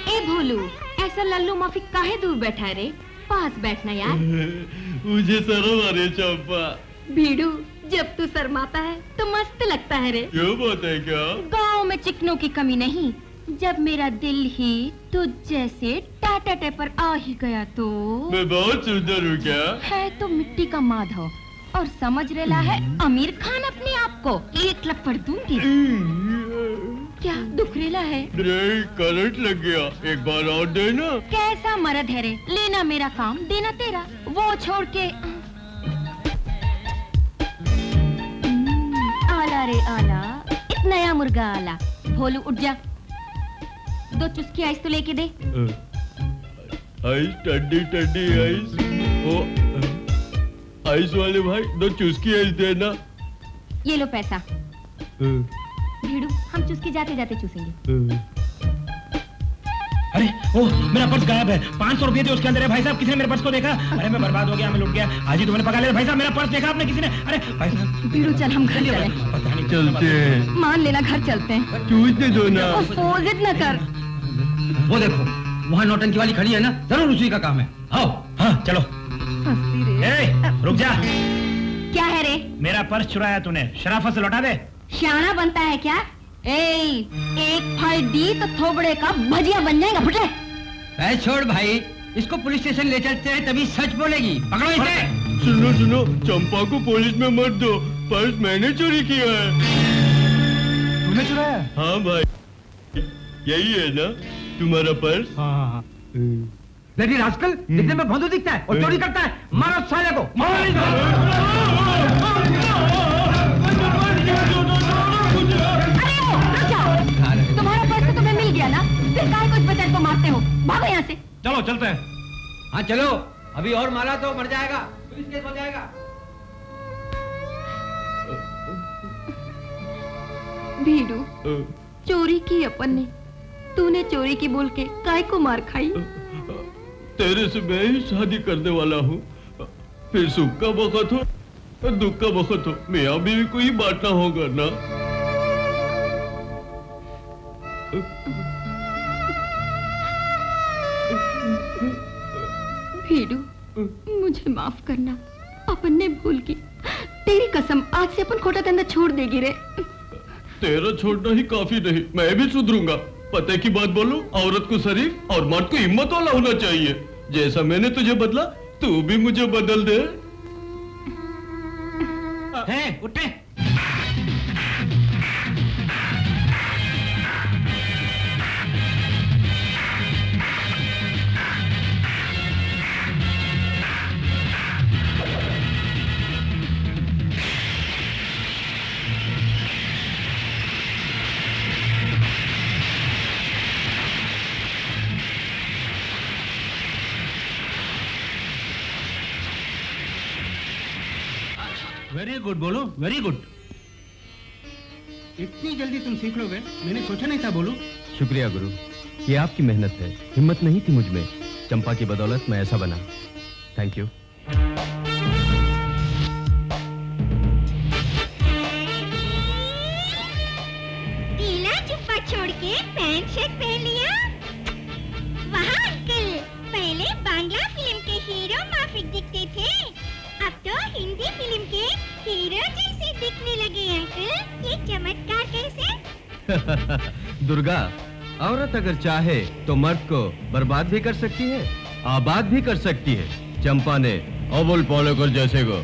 ए भोलू, ऐसा लल्लू माफिक काहे दूर बैठा है रे? पास बैठना यार। मुझे शर्म आ रही है चंपा। भीड़ू, जब तू शर्माता है तो मस्त लगता है रे। क्यों बात है क्या? गाँव में चिकनों की कमी नहीं। जब मेरा दिल ही तो जैसे टाटा टेपर आ ही गया तो। मैं बहुत सुंदर हूँ क्या? है तो मिट्टी का माधव और समझ रेला है अमीर खान अपने आप को। एक लपड़ दूंगी। क्या दुखरेला है? नहीं, करंट लग गया, एक बार और देना। कैसा मर्द है रे, लेना मेरा काम देना तेरा, वो छोड़ के आला रे आला, एक नया मुर्गा आला। भोलू उठ जा, 2 चुस्की आइस तो लेके दे। आइस, ठंडी ठंडी आइस। ओ आइस वाले भाई, 2 चुस्की आइस देना। ये लो पैसा। भीड़ू, हम चुस्की जाते जाते चूसेंगे। अरे ओ मेरा पर्स गायब है। 500 रुपए थे उसके अंदर है भाई साहब। किसी ने मेरे पर्स को देखा? अरे मैं बर्बाद हो गया, मैं लुट गया। आज ही तो मैंने पका लिया भाई साहब। मेरा पर्स देखा आपने किसी ने? अरे भाई साहब। भीड़ू चल हम घर चलें। पता नहीं चलते हैं। मान लेना घर चलते हैं। चूसने दो ना। जिद न कर। वो देखो, वहाँ नौटंकी वाली खड़ी है ना, जरूर उसी का काम है। आओ। हाँ चलो। ए, रुक जा। क्या है रे? मेरा पर्स चुराया तूने, शराफत से लौटा दे। शाना बनता है क्या? एक फल दी तो थोबड़े का भजिया बन जाएगा। फुटे। ऐ छोड़ भाई, इसको पुलिस स्टेशन ले चलते हैं, तभी सच बोलेगी। पकड़ो इसे। सुनो सुनो, चंपा को पुलिस में मत दो, पर्स मैंने चोरी किया है। तूने चुराया? हाँ भाई, यही है ना तुम्हारा पर्स? हाँ। लेकिन रास्कल दिखने में भोंदू दिखता है और चोरी करता है। मारो साले को, मारो तुम्हारा पर्स तो तुम्हें मिल गया ना, फिर काहे को इस बेचारे को मारते हो? भागो यहाँ से। चलो चलते हैं। हाँ चलो, अभी और मारा तो मर जाएगा, पुलिस केस हो जाएगा। भीड़ू, चोरी की अपन ने, तूने चोरी की बोल के काय को मार खाई? तेरे से मैं ही शादी करने वाला हूँ, फिर सुख का वक्त हो दुख का वक्त हो, मियाँ बीवी को ही बांटना होगा ना। भीड़ू, मुझे माफ करना, अपन ने भूल की। तेरी कसम, आज से अपन खोटा धंधा छोड़ देगी रे। तेरा छोड़ना ही काफी नहीं, मैं भी सुधरूंगा। पते की बात बोलूं, औरत को शरीफ और मर्द को हिम्मत वाला होना चाहिए। जैसा मैंने तुझे बदला, तू भी मुझे बदल दे। उठे। वेरी गुड बोलो, वेरी गुड। इतनी जल्दी तुम सीख लोगे, मैंने सोचा नहीं था बोलू। शुक्रिया गुरु, ये आपकी मेहनत है, हिम्मत नहीं थी मुझ में। चंपा की बदौलत मैं ऐसा बना। Thank you. ढीला जुब्बा छोड़ के पैंट शर्ट पहन लिया। वाह अंकल, पहले बांग्ला फिल्म के हीरो माफिक दिखते थे, अब तो हिंदी फिल्म के हीरो जैसे दिखने लगे अंकल। ये चमत्कार कैसे? दुर्गा, औरत अगर चाहे तो मर्द को बर्बाद भी कर सकती है, आबाद भी कर सकती है। चंपा ने अबुल पालेकर जैसे को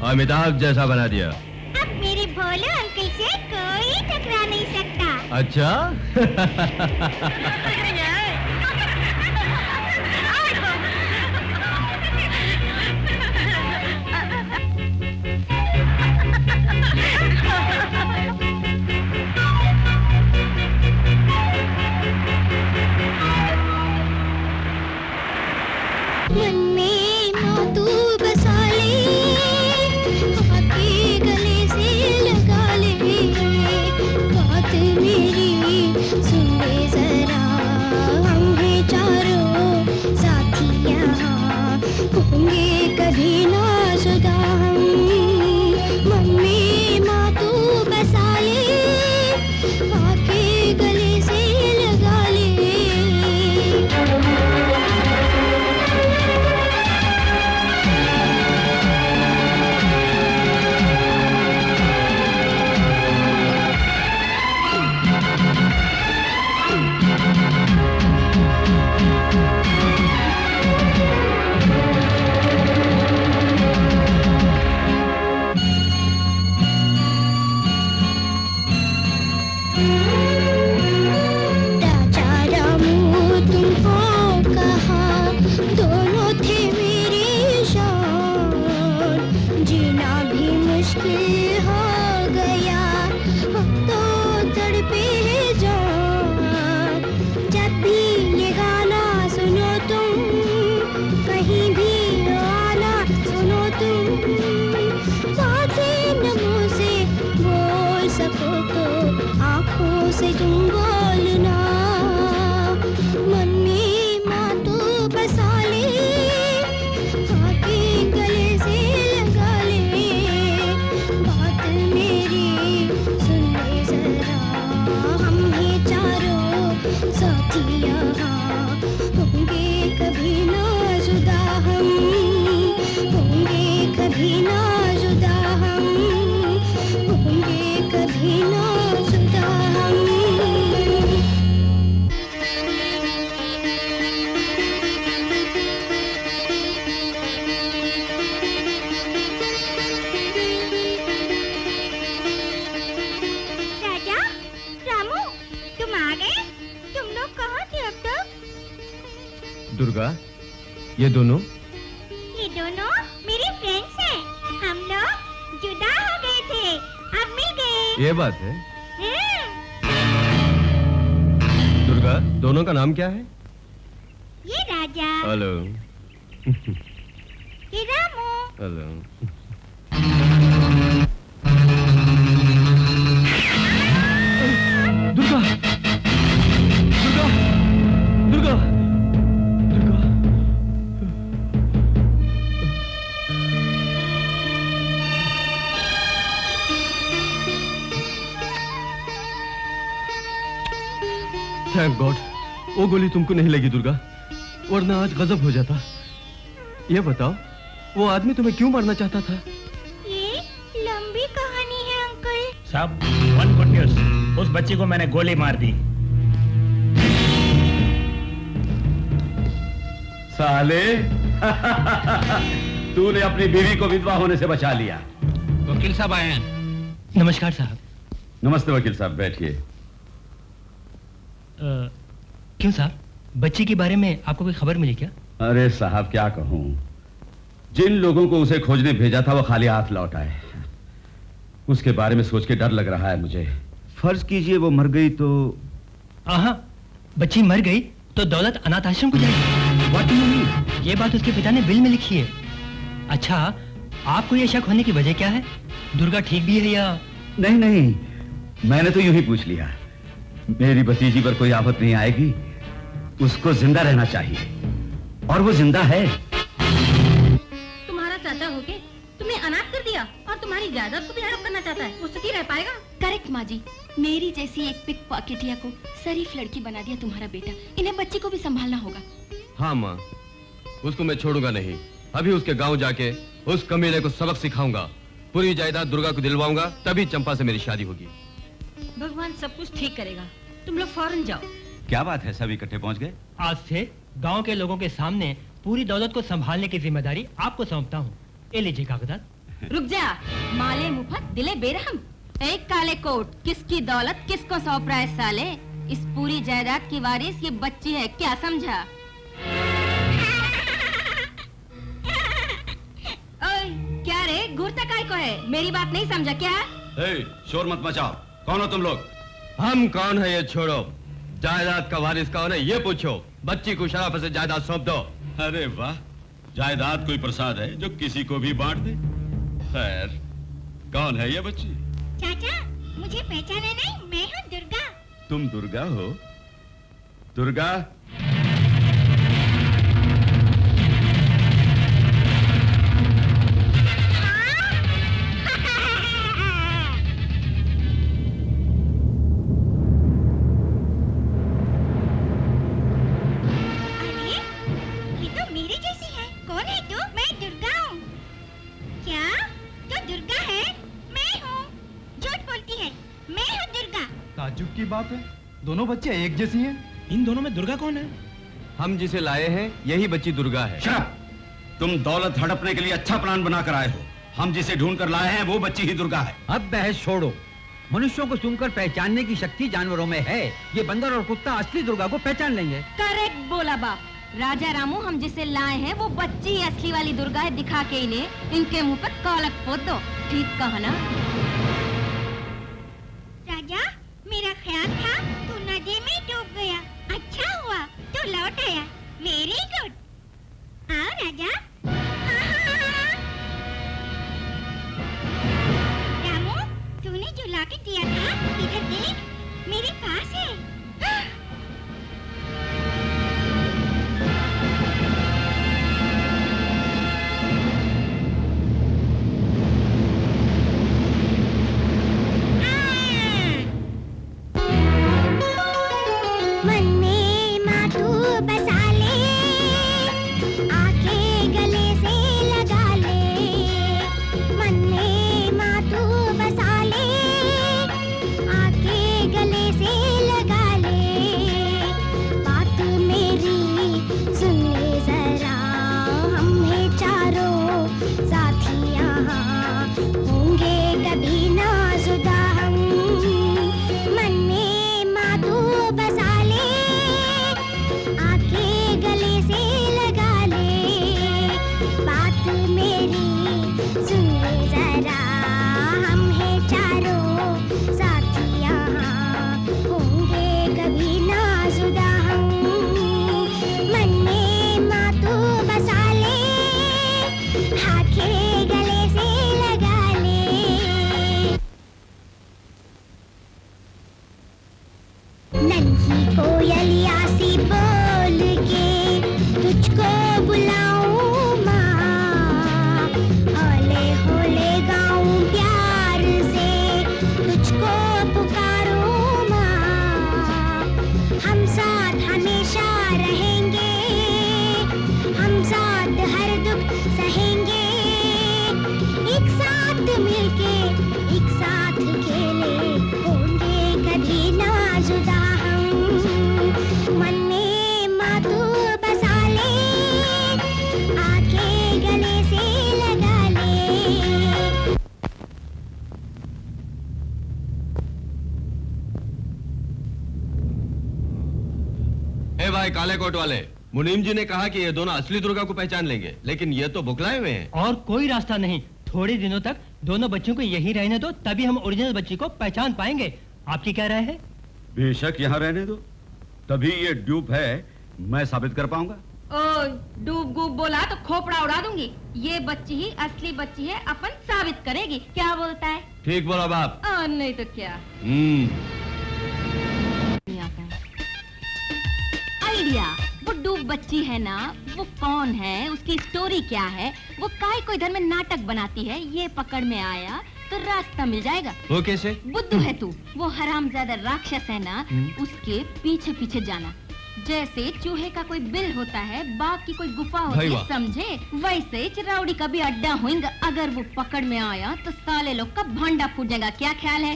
अमिताभ जैसा बना दिया। अब मेरे भोले अंकल से कोई टकरा नहीं सकता। अच्छा? मन में ना तू बसा ले, आके गले से लगा ले, बात मेरी सुन ले जरा। तड़पे है जान। जब भी ये गाना सुनो तुम, कहीं भी आना सुनो तुम, बातें मुंह से बोल सको तो आंखों से तुम बोलना। मन में माँ तो बसा ले, आके गले से लगा ले, बात मेरी सुन ले जरा। हम हैं चारों साथी यहाँ, होंगे कभी ना जुदा हम, होंगे कभी ना जुदा हम, होंगे कभी ना जुदा हम। राजा, रामू, तुम आ गए? तुम लोग कहाँ थे अब तक? दुर्गा, ये दोनों ये दोनों मेरे फ्रेंड्स हैं। हम लोग जुदा हो गए थे, अब मिल गए। ये बात है। हाँ, दुर्गा, दोनों का नाम क्या है? ये राजा, हेलो। ये Ramu. Hello. Durga, Durga, Durga, Durga. Thank God, वो गोली तुमको नहीं लगी दुर्गा, वरना आज गजब हो जाता। ये बताओ, वो आदमी तुम्हें क्यों मारना चाहता था? ये लंबी कहानी है अंकल। साहब, वन गुड न्यूज, उस बच्ची को मैंने गोली मार दी। साले तूने अपनी बीवी को विधवा होने से बचा लिया। वकील साहब आए हैं। नमस्कार साहब। नमस्ते वकील साहब, बैठिए। क्यों साहब, बच्ची के बारे में आपको कोई खबर मिली क्या? अरे साहब क्या कहूं, जिन लोगों को उसे खोजने भेजा था वो खाली हाथ लौट आए। उसके बारे में सोच के डर लग रहा है मुझे। फर्ज कीजिए वो मर गई तो। हाँ, बच्ची मर गई तो दौलत अनाथ आश्रम को जाएगी। What do you mean? ये बात उसके पिता ने बिल में लिखी है। अच्छा, आपको ये शक होने की वजह क्या है? दुर्गा ठीक भी है या? नहीं नहीं, मैंने तो यूं ही पूछ लिया। मेरी भतीजी पर कोई आफत नहीं आएगी, उसको जिंदा रहना चाहिए, और वो जिंदा है। तुम्हारा चाचा होके तुमने अनाथ कर दिया और तुम्हारी जायदाद को भी हड़प करना चाहता है, वो सुखी रह पाएगा? करेक्ट माँ जी, मेरी जैसी एक पिक पॉकेटिया को शरीफ लड़की बना दिया तुम्हारा बेटा। इन्हें बच्ची को भी संभालना होगा। हाँ माँ, उसको मैं छोड़ूंगा नहीं। अभी उसके गांव जाके उस कमीने को सबक सिखाऊंगा। पूरी जायदाद दुर्गा को दिलवाऊंगा, तभी चंपा से मेरी शादी होगी। भगवान सब कुछ ठीक करेगा, तुम लोग फौरन जाओ। क्या बात है, सब इकट्ठे पहुंच गए? आज से गांव के लोगों के सामने पूरी दौलत को संभालने की जिम्मेदारी आपको सौंपता हूँ। ये लीजिए कागजात। रुक जा, माले मुफत दिले बेरहम। एक काले कोट, किसकी दौलत किसको सौंप रहा है साले? इस पूरी जायदाद की वारिस ये बच्ची है, क्या समझा? ओए, क्या रे, घूरता काय को है? मेरी बात नहीं समझा क्या? शोर मत मचाओ, कौन हो तुम लोग? हम कौन है ये छोड़ो, जायदाद का वारिस कौन है ये पूछो। बच्ची को शराफत से जायदाद सौंप दो। अरे वाह, जायदाद कोई प्रसाद है जो किसी को भी बांट दे। खैर, कौन है ये बच्ची? चाचा, मुझे पहचाना नहीं? मैं हूँ दुर्गा। तुम दुर्गा हो? दुर्गा, ताज्जुब की बात है, दोनों बच्चे एक जैसी हैं। इन दोनों में दुर्गा कौन है? हम जिसे लाए हैं यही बच्ची दुर्गा है। तुम दौलत हड़पने के लिए अच्छा प्लान बनाकर आए हो। हम जिसे ढूंढ कर लाए हैं वो बच्ची ही दुर्गा है। अब बहस छोड़ो, मनुष्यों को सुनकर पहचानने की शक्ति जानवरों में है। ये बंदर और कुत्ता असली दुर्गा को पहचान लेंगे। करेक्ट बोला बाप। राजा रामू, हम जिसे लाए हैं वो बच्ची ही असली वाली दुर्गा है। दिखा के इन्हें इनके मुंह पर कौलक पोत दो। ठीक कहा ना? राजा, मेरा मन में माँ तू बसा ले, आके गले से लगा ले। मन में माँ तू बसा ले, आके गले से लगा ले। बात मेरी सुन ले जरा, हम हैं चारों साथी यहाँ, होंगे कभी ना जुदा हम। मन में माँ तू बसा ले, आके गले से लगा ले। बात मेरी सुन ले जरा, हम हैं चारों साथी यहाँ, होंगे कभी ना जुदा हम। मन में माँ तू बसा ले, आके गले से लगा ले। नन्ही कोयलिया सी बोल के तुझको बुलाऊं माँ, होले होले गाऊं प्यार से तुझको पुकारूं माँ। हम साथ हमेशा रहेंगे, हम साथ हर दुख सहेंगे। एक साथ मिलके एक साथ खेले, होंगे कभी ना जुदा हम। मन में माँ तू बसा ले, आके गले से लगा ले। ए भाई काले कोट वाले, मुनीम जी ने कहा कि ये दोनों असली दुर्गा को पहचान लेंगे, लेकिन ये तो बुकलाए हुए हैं। और कोई रास्ता नहीं, थोड़े दिनों तक दोनों बच्चों को यहीं रहने दो, तभी हम ओरिजिनल बच्ची को पहचान पाएंगे। आपकी क्या राय है? बेशक यहाँ रहने दो, तभी ये ड्यूप है मैं साबित कर पाऊंगा। ओए, डूब गुब बोला तो खोपड़ा उड़ा दूंगी। ये बच्ची ही असली बच्ची है, अपन साबित करेगी। क्या बोलता है? ठीक बोला बाप। नहीं तो क्या। आइडिया, वो डूब बच्ची है ना, वो कौन है, उसकी स्टोरी क्या है, वो काय को इधर में नाटक बनाती है, ये पकड़ में आया तो रास्ता मिल जाएगा। वो कैसे? बुद्धू है तू, वो हरामजादा राक्षस है ना, उसके पीछे पीछे जाना। जैसे चूहे का कोई बिल होता है, बाघ की कोई गुफा होती है, समझे? वैसे चिराउड़ी का भी अड्डा होगा। अगर वो पकड़ में आया तो साले लोग का भांडा फूट जाएगा। क्या ख्याल है?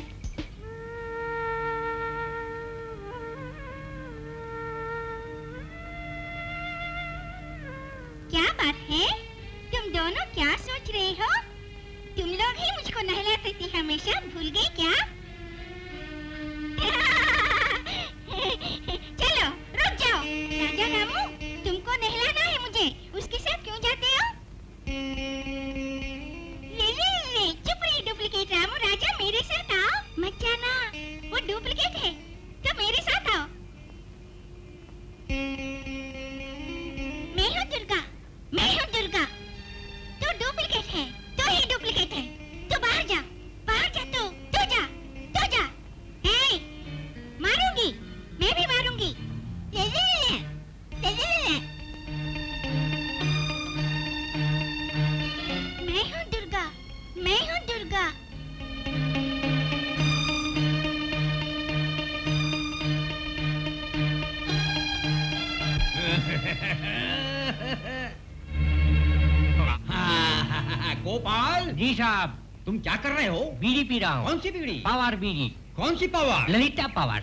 क्या बात है? तुम दोनों क्या सोच रहे हो? तुम लोग ही मुझको नहलाते थे हमेशा, भूल गए क्या? चलो रुक जाओ। राजा रामू, तुमको नहलाना है मुझे, उसके साथ क्यों जाते हो? ले, चुप रही डुप्लीकेट। रामू राजा मेरे साथ आओ। मत जाना, वो डुप्लीकेट है, तो मेरे साथ आओ। मैं हूँ दुर्गा, मैं हूँ दुर्गा। तू डुप्लीकेट है, तू ही डुप्लीकेट है। तू बाहर जा, बाहर जा। तू जा, तू जा। ए, मारूंगी, मैं भी मारूंगी। ले। मैं हूँ दुर्गा, मैं हूँ दुर्गा। गोपाल जी साहब, तुम क्या कर रहे हो? बीड़ी पी रहा हूँ। कौन सी बीड़ी? पवार बीड़ी। कौन सी पावर? ललिता पवार।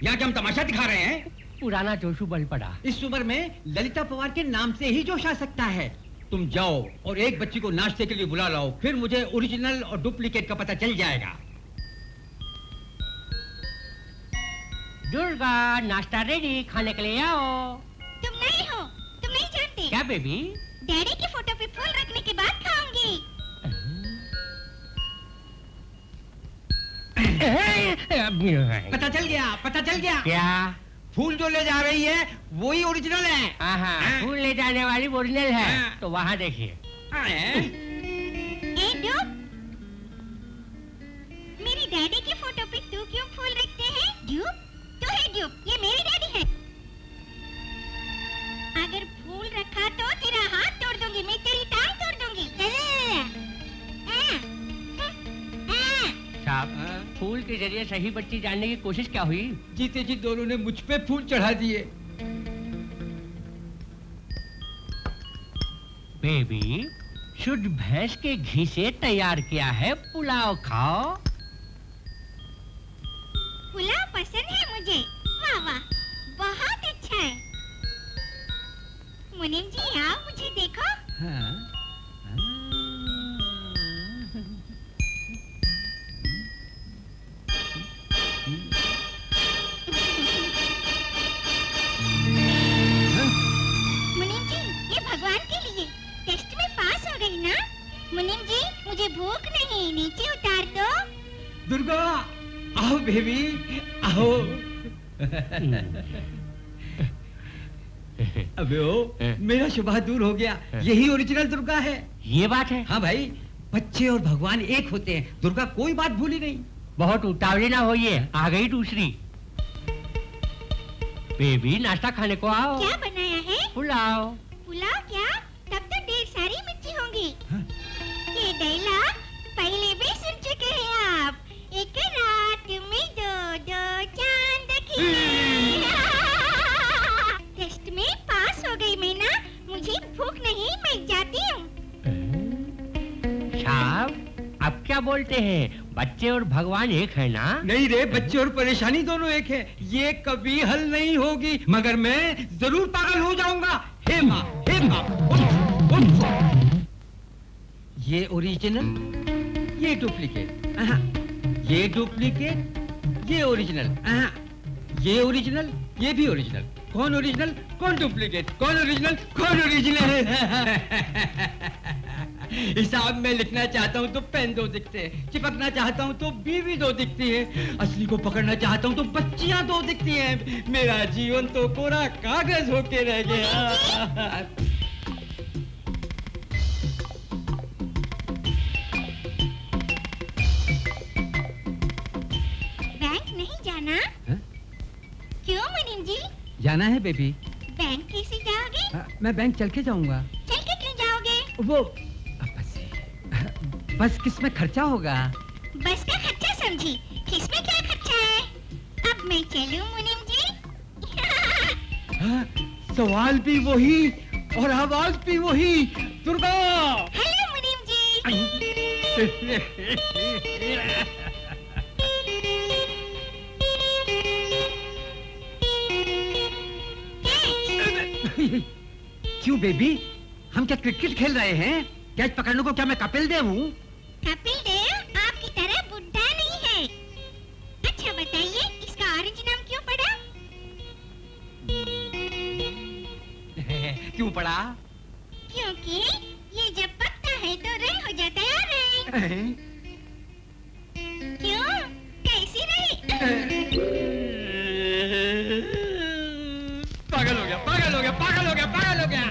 यहाँ क्या हम तमाशा दिखा रहे हैं? पुराना जोशु बल पड़ा। इस उम्र में ललिता पवार के नाम से ही जोश आ सकता है। तुम जाओ और एक बच्ची को नाश्ते के लिए बुला लाओ, फिर मुझे ओरिजिनल और डुप्लीकेट का पता चल जाएगा। दुर्गा, नाश्ता रेडी, खाने के लिए आओ। तुम नहीं हो, तुम नहीं जानते। क्या बेबी? डैडी की फोटो पे फूल रखने के बाद खाऊंगी। पता चल गया, पता चल गया। क्या? फूल जो ले जा रही है वही ओरिजिनल है। फूल ले जाने वाली ओरिजिनल है। तो वहाँ देखिए। ए डूब, मेरी डैडी की फोटो पे तू क्यों फूल रखते हैं? डूब, तू है डूब, ये मेरी डैडी है। अगर फूल रखा तो तेरा हाथ तोड़ दूंगी, मैं तेरी टांग तोड़ दूंगी। साहब, फूल के जरिए में सही बच्ची जानने की कोशिश क्या हुई? जीते जी दोनों ने मुझ पे फूल चढ़ा दिए। बेबी, शुद्ध भैंस के घी से तैयार किया है पुलाव खाओ। पुलाव पसंद है मुझे। वाह वाह, बहुत अच्छा है। मुनीम जी आओ, मुझे देखो। हाँ। मुनीम जी, ये भगवान के लिए। टेस्ट में पास हो गई ना? मुनीम जी, मुझे भूख नहीं, नीचे उतार दो। दुर्गा, आओ बेबी, आओ। अबे ओ, मेरा शुबह दूर हो गया। यही ओरिजिनल दुर्गा है। ये बात है? हाँ भाई, बच्चे और भगवान एक होते हैं। दुर्गा कोई बात भूली नहीं। बहुत उतावली ना होइए, आ गई दूसरी। बेबी, नाश्ता खाने को आओ। क्या बनाया है? पुलाव। पुलाव क्या? तब तो ढेर सारी मिर्ची होंगी। ये डायलॉग पहले भी सुन चुके हैं आप। एक रात में दो दो चांद खिले। टेस्ट में पास हो गई मैं ना। मुझे भूख नहीं, मैं जाती हूँ। साहब, अब क्या बोलते हैं? बच्चे और भगवान एक है ना? नहीं रे, बच्चे और परेशानी दोनों एक है। ये कभी हल नहीं होगी, मगर मैं जरूर पागल हो जाऊंगा। हे माँ, हे माँ, ये ओरिजिनल, ये डुप्लीकेट। ये डुप्लीकेट, ये ओरिजिनल। ये ओरिजिनल, ये भी ओरिजिनल। कौन ओरिजिनल, कौन डुप्लीकेट? कौन ओरिजिनल, कौन ओरिजिनल? हिसाब में लिखना चाहता हूँ तो पेन दो दिखते हैं, चिपकना चाहता हूँ तो बीवी दो दिखती है, असली को पकड़ना चाहता हूँ तो बच्चियाँ दो दिखती हैं। मेरा जीवन तो कोरा कागज होके रह गया। बैंक नहीं जाना? क्यों मुनीम जी? जाना है बेबी। बैंक कैसे जाओगे? मैं बैंक चल के जाऊंगा। चल के क्यों जाओगे? वो बस किस में खर्चा होगा? बस का खर्चा समझी, किसमें क्या खर्चा है? अब मैं चलूं मुनीम जी? सवाल भी वही और आवाज भी वही। दुर्गा! हेलो मुनीम जी। क्यों बेबी, हम क्या क्रिकेट खेल रहे हैं? कैच पकड़ने को क्या मैं कपिल देव हूँ? कपिल देव आपकी तरह बुड्ढा नहीं है। अच्छा बताइए, इसका ऑरेंज नाम क्यों पड़ा? क्यों पड़ा? क्योंकि ये जब पकता है तो रंग हो जाता है ऑरेंज। क्यों? कैसी रही? पागल हो गया, पागल हो गया, पागल हो गया, पागल हो गया।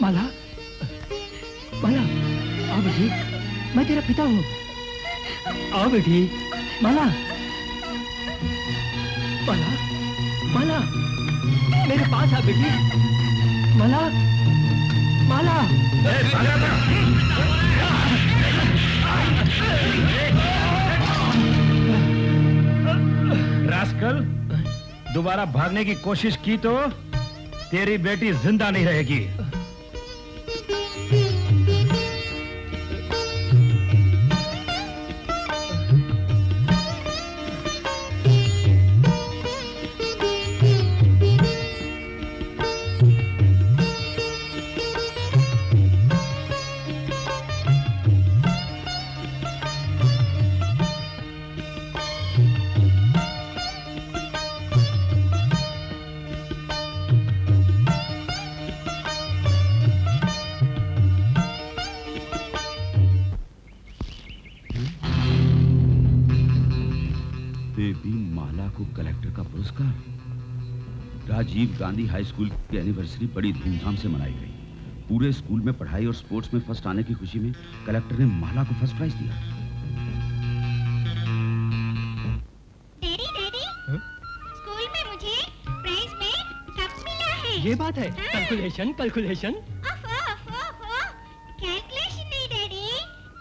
माला, माला, आओ बेटी, मैं तेरा पिता हूँ। आओ बेटी, माला, माला, माला, मेरे पास आ बेटी, माला, माला। रास्कल, दोबारा भागने की कोशिश की तो तेरी बेटी जिंदा नहीं रहेगी। बेबी माला को कलेक्टर का पुरस्कार। राजीव गांधी हाई स्कूल की एनिवर्सरी बड़ी धूमधाम से मनाई गई। पूरे स्कूल में पढ़ाई और स्पोर्ट्स में फर्स्ट आने की खुशी में कलेक्टर ने माला को फर्स्ट प्राइज दिया। डैडी, डैडी, स्कूल में मुझे प्राइज में कप मिला है। ये बात है। Calculation, calculation. कैलकुलेशन नहीं डैडी,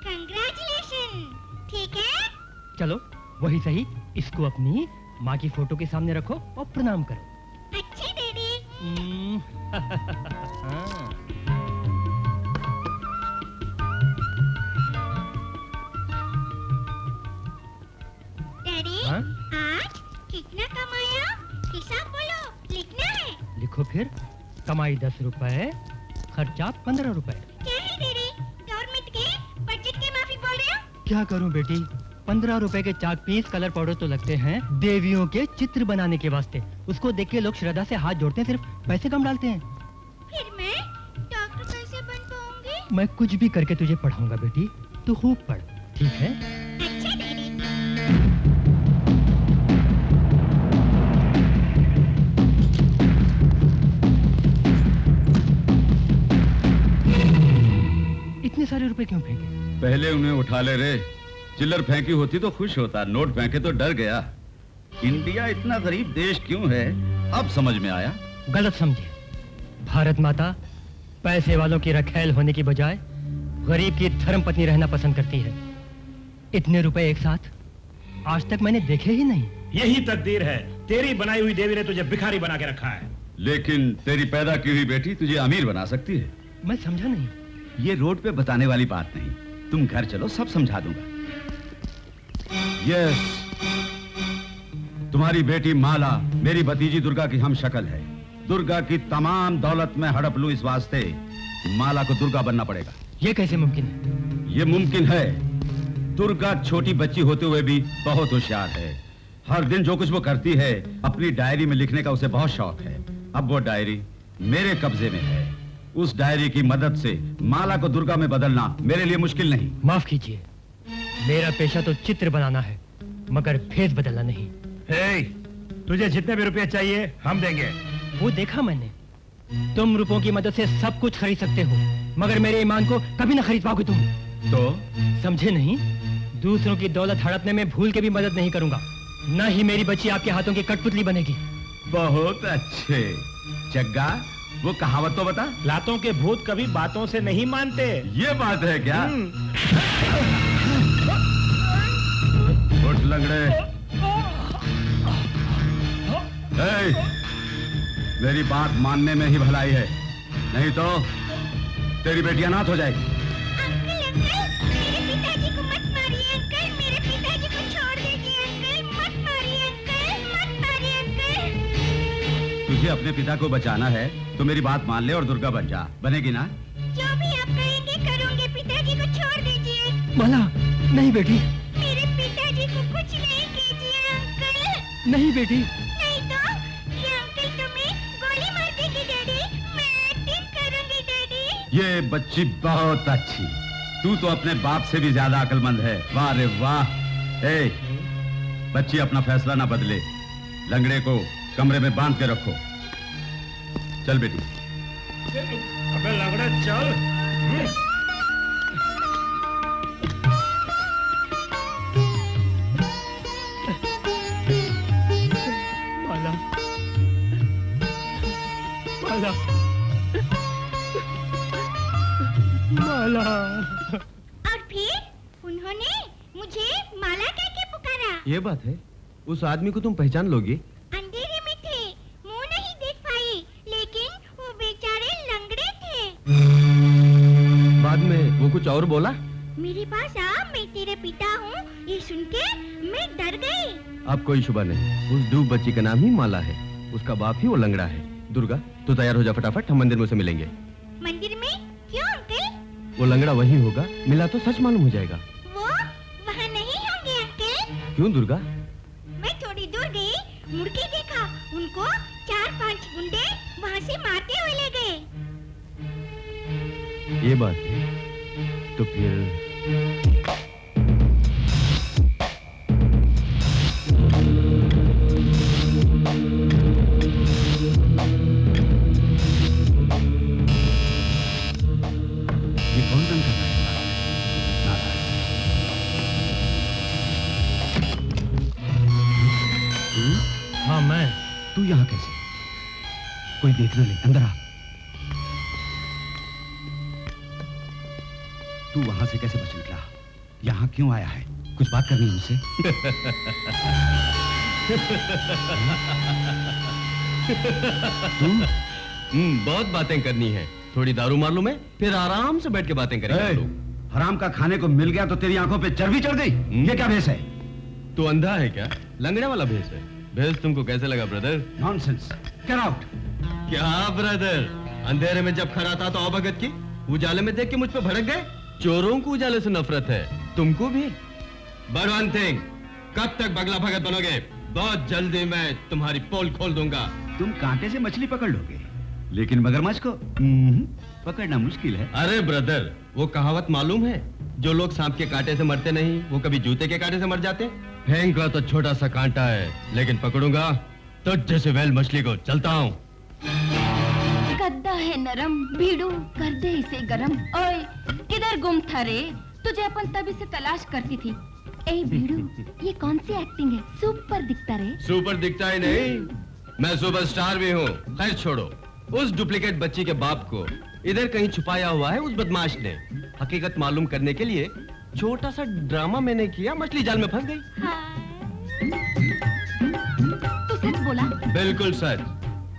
कंग्रेचुलेशन। ठीक है? चलो वही सही, इसको अपनी माँ की फोटो के सामने रखो और प्रणाम करो। अच्छे डैडी। डैडी, आज कितना कमाया? हिसाब बोलो, लिखना है। लिखो फिर। कमाई 10 रुपए, खर्चा 15 रुपए। क्या है डैडी, गवर्नमेंट के बजट के माफी बोल रहे हो? क्या करूं बेटी, 15 रुपए के चाक पीस कलर पाउडर तो लगते हैं देवियों के चित्र बनाने के वास्ते। उसको देख के लोग श्रद्धा से हाथ जोड़ते हैं, सिर्फ पैसे कम डालते हैं। फिर मैं डॉक्टर कैसे बन पाऊंगी? मैं कुछ भी करके तुझे पढ़ाऊंगा बेटी, तू खूब पढ़, ठीक है? अच्छा डैडी। इतने सारे रुपए क्यों फेंके? पहले उन्हें उठा ले रे। चिल्लर फेंकी होती तो खुश होता, नोट फेंके तो डर गया। इंडिया इतना गरीब देश क्यों है, अब समझ में आया। गलत समझे। भारत माता पैसे वालों की रखैल होने की बजाय गरीब की धर्मपत्नी रहना पसंद करती है। इतने रुपए एक साथ आज तक मैंने देखे ही नहीं। यही तकदीर है, तेरी बनाई हुई देवी ने तुझे भिखारी बना के रखा है। लेकिन तेरी पैदा की हुई बेटी तुझे अमीर बना सकती है। मैं समझा नहीं। ये रोड पे बताने वाली बात नहीं, तुम घर चलो, सब समझा दूंगा। यस, तुम्हारी बेटी माला मेरी भतीजी दुर्गा की हम शक्ल है। दुर्गा की तमाम दौलत में हड़प लूं, इस वास्ते माला को दुर्गा बनना पड़ेगा। ये कैसे मुमकिन है? ये मुमकिन है। दुर्गा छोटी बच्ची होते हुए भी बहुत होशियार है। हर दिन जो कुछ वो करती है अपनी डायरी में लिखने का उसे बहुत शौक है। अब वो डायरी मेरे कब्जे में है। उस डायरी की मदद से माला को दुर्गा में बदलना मेरे लिए मुश्किल नहीं। माफ कीजिए, मेरा पेशा तो चित्र बनाना है, मगर भेद बदलना नहीं। तुझे जितने भी रुपए चाहिए हम देंगे। वो देखा मैंने, तुम रुपयों की मदद से सब कुछ खरीद सकते हो, मगर मेरे ईमान को कभी ना खरीद पाओगे तुम। तो समझे नहीं? दूसरों की दौलत हड़पने में भूल के भी मदद नहीं करूंगा। ना ही मेरी बच्ची आपके हाथों की कठपुतली बनेगी। बहुत अच्छे। जग्गा, वो कहावत तो बता। लातों के भूत कभी बातों से नहीं मानते। ये बात है क्या? उठ लंगड़े। मेरी बात मानने में ही भलाई है, नहीं तो तेरी बेटी अनाथ हो जाएगी। अंकल, अंकल, मेरे पिताजी को मत मारिए अंकल, मेरे पिताजी को छोड़ दीजिए अंकल, मत मारिए अंकल, मत मारिए अंकल। तुझे अपने पिता को बचाना है तो मेरी बात मान ले और दुर्गा बन जा। बनेगी ना? जो भी आप कहेंगे करूंगे, पिताजी को छोड़ दीजिए। माला, नहीं बेटी। मेरे पिताजी को कुछ नहीं कीजिए अंकल। नहीं बेटी। नहीं तो ये अंकल तुम्हें गोली मार देंगे डैडी। मैं एक्टिंग करूंगी डैडी। ये बच्ची बहुत अच्छी। तू तो अपने बाप से भी ज्यादा अक्लमंद है। वाह रे वाह। बच्ची अपना फैसला ना बदले। लंगड़े को कमरे में बांध के रखो। चल बेटी। अबे लंगड़ा चल। माला माला माला। और फिर उन्होंने मुझे माला कह के पुकारा। ये बात है, उस आदमी को तुम पहचान लोगे? अंधेरे में थे, मुंह नहीं देख पाई, लेकिन वो बेचारे लंगड़े थे। बाद में वो कुछ और बोला? मेरे पास आ, मैं तेरे पिता हूँ, ये सुन के मैं डर गई। अब कोई शुबा नहीं, उस ध्रुव बच्ची का नाम ही माला है, उसका बाप ही वो लंगड़ा है। दुर्गा, तू तैयार हो जा फटाफट, हम मंदिर में उसे मिलेंगे। मंदिर में? क्यों अंकल? वो लंगड़ा वही होगा, मिला तो सच मालूम हो जाएगा। वो वहाँ नहीं होंगे अंकल। क्यों दुर्गा? मैं थोड़ी दूर गई, मुड़ के देखा, उनको 4-5 गुंडे वहाँ से मारते हुए ले गए। ये बात है, तो फिर ये कौन रंग कर रहा है? हाँ मैं। तू यहाँ कैसे? कोई देख न ले, अंदर आ। तू वहां से कैसे बच निकला? यहाँ क्यों आया है? कुछ बात करनी है मुझसे? बहुत बातें करनी है। थोड़ी दारू मार लूं मैं, फिर आराम से बैठ के बातें करेंगे हम लोग। हराम का खाने को मिल गया तो तेरी आंखों पे चर्बी चढ़ गई। ये क्या भेष है? तू अंधा है क्या? लंगड़े वाला भेष है। भेष तुमको कैसे लगा ब्रदर? Nonsense, get out. क्या ब्रदर, अंधेरे में जब खड़ा था तो भगत की उजाले में देख के मुझ पे भड़क गए? चोरों को उजाले से नफरत है, तुमको भी? बट वन थिंग, कब तक बगला भगत बनोगे? बहुत जल्दी मैं तुम्हारी पोल खोल दूंगा। तुम कांटे से मछली पकड़ लोगे, लेकिन मगरमच्छ को पकड़ना मुश्किल है। अरे ब्रदर, वो कहावत मालूम है, जो लोग सांप के कांटे से मरते नहीं, वो कभी जूते के कांटे से मर जाते। फेंका तो छोटा सा कांटा है, लेकिन पकड़ूंगा तो जैसे वेल मछली को। चलता हूँ। गद्दा है नरम, भीड़ू कर दे इसे गरम। ओए, किधर गुम था रे? तुझे अपन तभी से तलाश करती थी। ए भीड़ू, ये कौन सी एक्टिंग है? सुपर दिखता रे। सुपर दिखता ही नहीं, मैं सुपरस्टार भी हूँ। खैर छोड़ो, उस डुप्लीकेट बच्ची के बाप को इधर कहीं छुपाया हुआ है उस बदमाश ने। हकीकत मालूम करने के लिए छोटा सा ड्रामा मैंने किया, मछली जाल में फंस गई। तू सच बोला? बिल्कुल सच।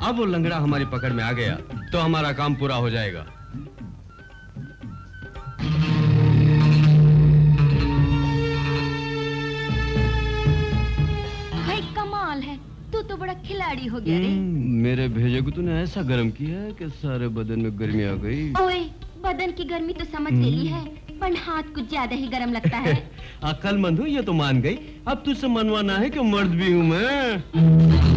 अब वो लंगड़ा हमारी पकड़ में आ गया तो हमारा काम पूरा हो जाएगा। भाई कमाल है, तू तो बड़ा खिलाड़ी हो गया रे। मेरे भेजे को तूने ऐसा गर्म किया कि सारे बदन में गर्मी आ गई। ओए, बदन की गर्मी तो समझ गेली है, पर हाथ कुछ ज्यादा ही गर्म लगता है। अक्लमंद हूँ ये तो मान गई, अब तुझसे मनवाना है कि मर्द भी हूँ मैं।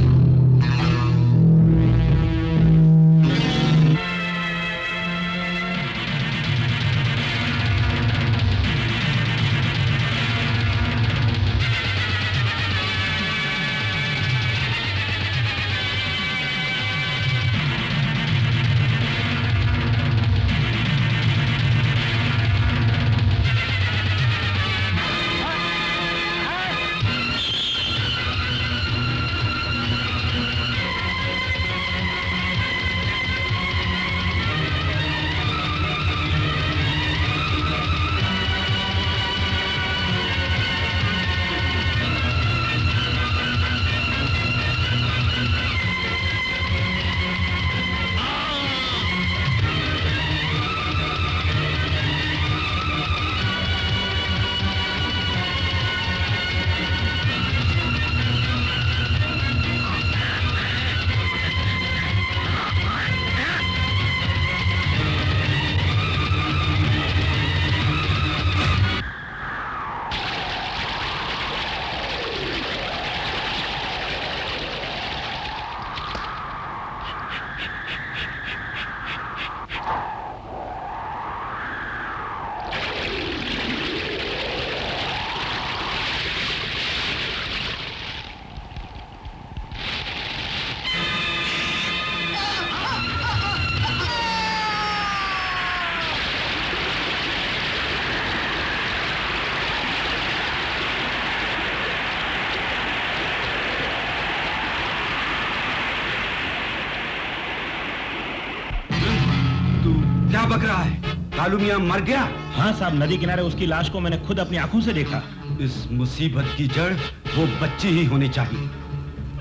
बक रहा है? कालू मियां मर गया? हाँ साहब, नदी किनारे उसकी लाश को मैंने खुद अपनी आंखों से देखा। इस मुसीबत की जड़ वो बच्ची ही होनी चाहिए।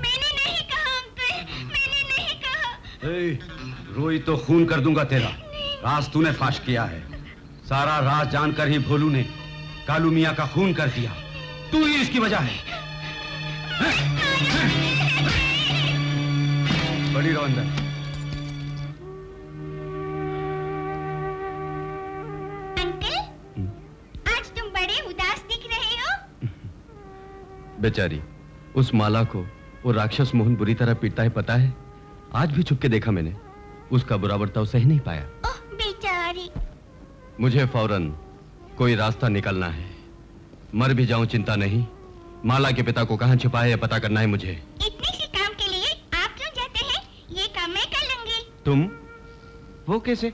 मैंने नहीं कहा अंकल, मैंने नहीं कहा। रोई तो खून कर दूंगा तेरा। राज तूने फाश किया है। सारा राज जानकर ही भोलू ने कालू मियां का खून कर दिया। तू ही इसकी वजह है। बड़ी रहो अंदर। अंकल, आज तुम बड़े उदास दिख रहे हो। बेचारी, उस माला को वो राक्षस मोहन बुरी तरह पीटता है, पता है? आज भी छुप के देखा मैंने। उसका बुरा बर्ताव सही नहीं पाया। ओह बेचारी। मुझे फौरन कोई रास्ता निकलना है। मर भी जाऊं चिंता नहीं। माला के पिता को कहां छिपा है यह पता करना है मुझे। इतने से काम के लिए आप क्यों जाते हैं? ये काम मैं कर लूंगी। तुम? वो कैसे?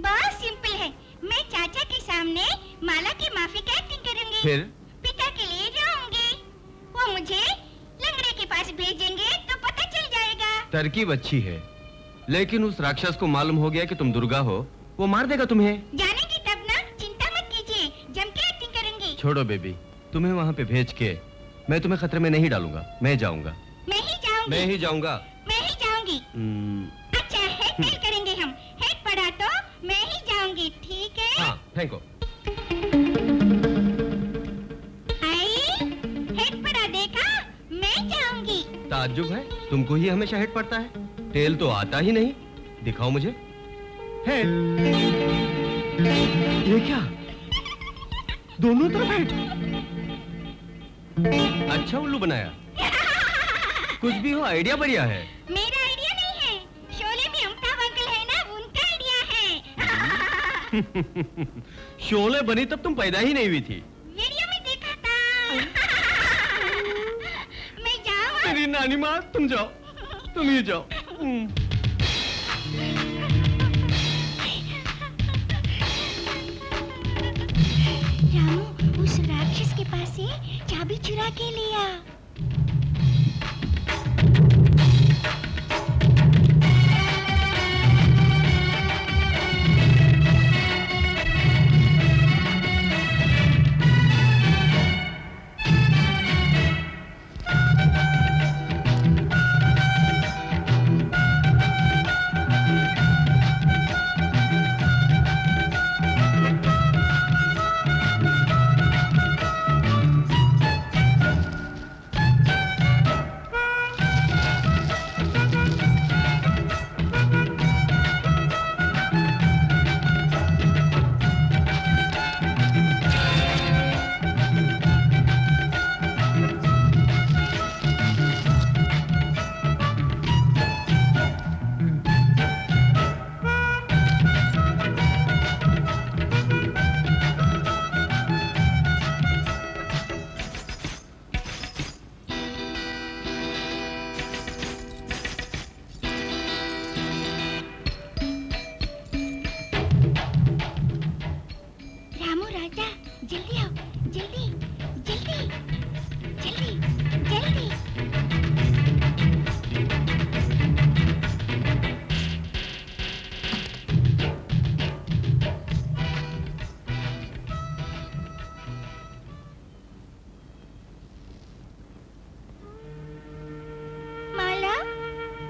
बहुत सिंपल है। मैं चाचा के सामने माला की माफी की एक्टिंग करूंगी। फिर? पिता के लिए जाऊंगी। वो मुझे लंगड़े के पास भेजेंगे तो पता चल जाएगा। तरकीब अच्छी है, लेकिन उस राक्षस को मालूम हो गया कि तुम दुर्गा हो, वो मार देगा तुम्हें। जानेंगी तब ना, चिंता मत कीजिए, जम के एक्टिंग करेंगे। छोड़ो बेबी, तुम्हें वहाँ पे भेज के मैं तुम्हें खतरे में नहीं डालूंगा। मैं जाऊंगा। मैं ही जाऊंगी। मैं ही जाऊंगा। मैं ही जाऊंगी। अच्छा, हेड टेल करेंगे हम। हेड पड़ा तो मैं ही जाऊंगी, ठीक है? हाँ, फेंको। आई, हेड पड़ा देखा? मैं जाऊंगी। ताज्जुब है, तुमको ही हमेशा हेड पड़ता है। टेल तो आता ही नहीं। दिखाओ मुझे हेड। ये क्या? दोनों तरफ हेड। अच्छा उल्लू बनाया। कुछ भी हो, आइडिया बढ़िया है। मेरा आइडिया नहीं है, शोले में अमिताभ अंकल है ना, उनका आइडिया है। शोले बनी तब तुम पैदा ही नहीं हुई थी। वीडियो में देखा था। मैं जाऊँ? तेरी नानी माँ, तुम जाओ, तुम ही जाओ। रामू उस राक्षस के पास से चाबी चुरा के लिया।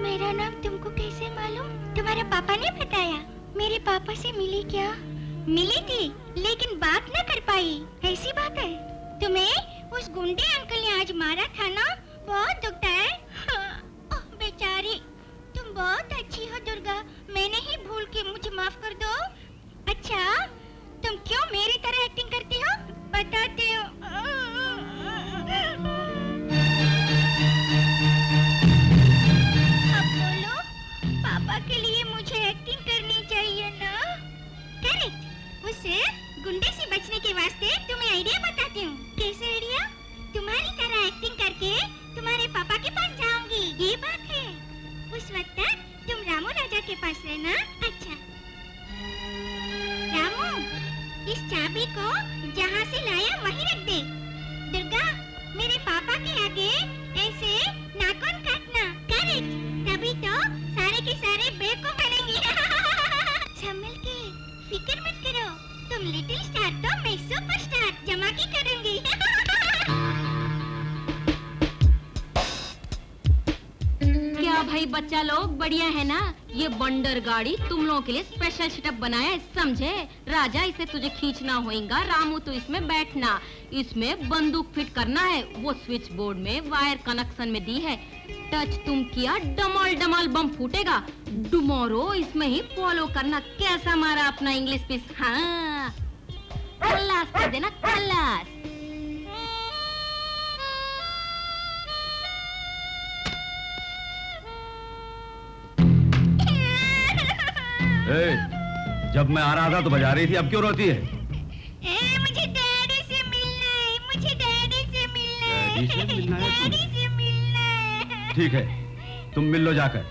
मेरा नाम तुमको कैसे मालूम? तुम्हारे पापा ने बताया। मेरे पापा से मिली क्या? मिली थी, लेकिन बात न कर पाई। ऐसी बात है? तुम्हें उस गुंडे अंकल ने आज मारा था ना? बहुत दुखता है। ओह बेचारी, तुम बहुत अच्छी हो दुर्गा। मैंने ही भूल के, मुझे माफ कर दो। अच्छा, तुम क्यों मेरी तरह एक्टिंग करती हो? बताते हो। पापा के लिए मुझे एक्टिंग करनी चाहिए ना? करेक्ट। उस गुंडे से बचने के वास्ते तुम्हें आइडिया बताती हूँ। कैसे आइडिया? तुम्हारी तरह एक्टिंग करके भाई बच्चा लोग बढ़िया है ना? ये बंडर गाड़ी तुम लोगों के लिए स्पेशल सेटअप बनाया है, समझे? राजा इसे तुझे खींचना होगा, रामू तो इसमें बैठना। इसमें बंदूक फिट करना है, वो स्विच बोर्ड में वायर कनेक्शन में दी है। टच तुम किया डमाल डमाल बम फूटेगा। टुमारो इसमें ही फॉलो करना। कैसा मारा अपना इंग्लिश पीस? हाँ, खल्लास कर देना, खल्लास। जब मैं आ रहा था तो बजा रही थी, अब क्यों रोती है? मुझे डैडी से मिलना है, मुझे डैडी से मिलना है। डैडी से मिलना है? डैडी से मिलना है। ठीक है, तुम मिल लो जाकर।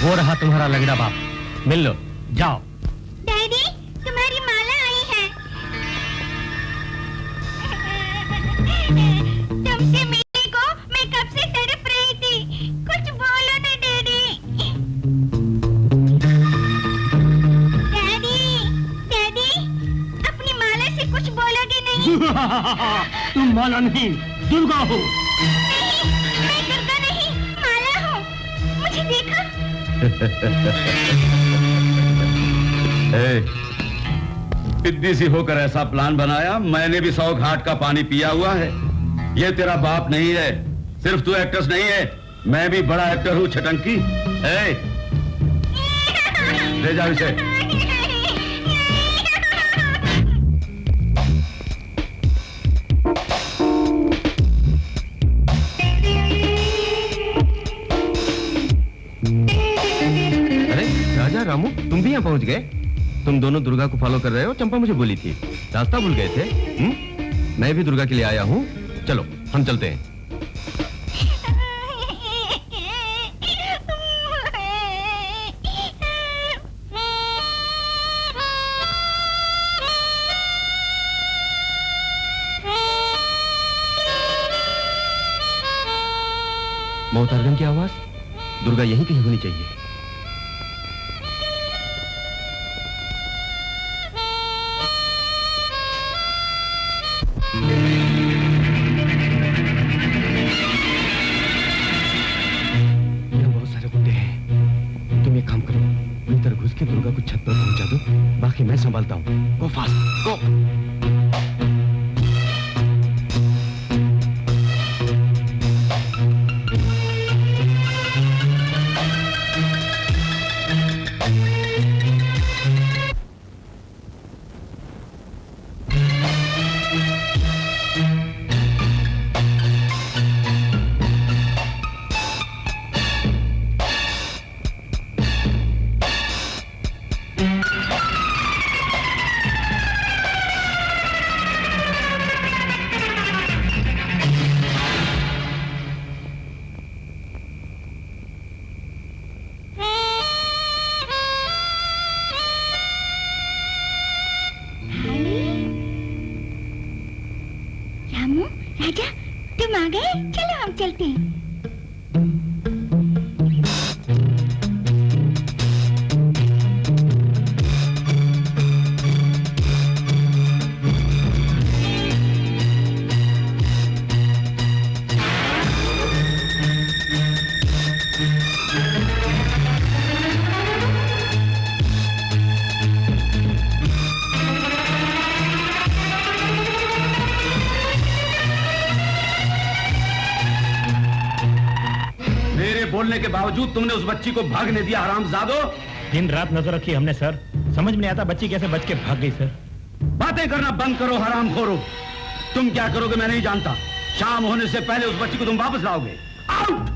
वो रहा तुम्हारा लगड़ा बाप, मिल लो, जाओ। डैडी, तुम्हारी माला आई है। तुमसे मिलने को मैं कब से तड़प रही थी। कुछ बोलो ना डैडी। डैडी, डैडी, अपनी माला से कुछ बोलोगे नहीं? तुम माला नहीं, दुर्गा हो। नहीं, मैं दुर्गा नहीं, माला हूँ। मुझे देखो। पिद्दी सी होकर ऐसा प्लान बनाया, मैंने भी 100 घाट का पानी पिया हुआ है। ये तेरा बाप नहीं है, सिर्फ तू एक्ट्रेस नहीं है, मैं भी बड़ा एक्टर हूँ छटंकी। ले जाओ इसे। रामू, तुम भी यहाँ पहुँच गए? तुम दोनों दुर्गा को फॉलो कर रहे हो? चंपा मुझे बोली थी, रास्ता भूल गए थे। मैं भी दुर्गा के लिए आया हूँ, चलो हम चलते हैं। मोहतारगन की आवाज, दुर्गा यहीं कहीं होनी चाहिए। दुर्गा को छत पर पहुंचा दो, बाकी मैं संभालता हूँ। गो फास्ट, गो। राजा, तुम आ गए? चलो हम चलते हैं। बोलने के बावजूद तुमने उस बच्ची को भागने दिया, हरामजादो। दिन रात नजर रखी हमने सर, समझ में नहीं आता बच्ची कैसे बच के भाग गई सर। बातें करना बंद करो हरामखोरो। तुम क्या करोगे मैं नहीं जानता। शाम होने से पहले उस बच्ची को तुम वापस लाओगे। आउट!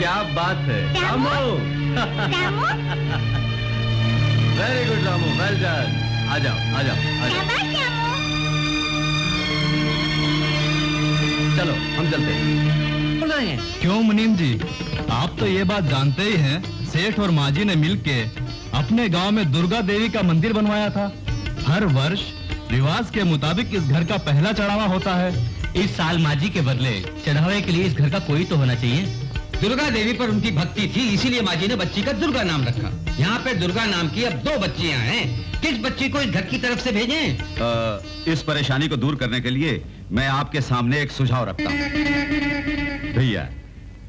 क्या बात है Ramu. Ramu very good Ramu, well done. आ जाओ आ जाओ आ जाओ, शाबाश रामू। चलो हम चलते हैं। बोल रहे हैं क्यों मुनीम जी, आप तो ये बात जानते ही हैं, सेठ और माजी ने मिलके अपने गांव में दुर्गा देवी का मंदिर बनवाया था। हर वर्ष रिवाज के मुताबिक इस घर का पहला चढ़ावा होता है। इस साल माजी के बदले चढ़ावे के लिए इस घर का कोई तो होना चाहिए। दुर्गा देवी पर उनकी भक्ति थी, इसीलिए माजी ने बच्ची का दुर्गा नाम रखा। यहाँ पे दुर्गा नाम की अब 2 बच्चियां हैं। किस बच्ची को इस घर की तरफ से भेजें? इस परेशानी को दूर करने के लिए मैं आपके सामने एक सुझाव रखता हूँ। भैया,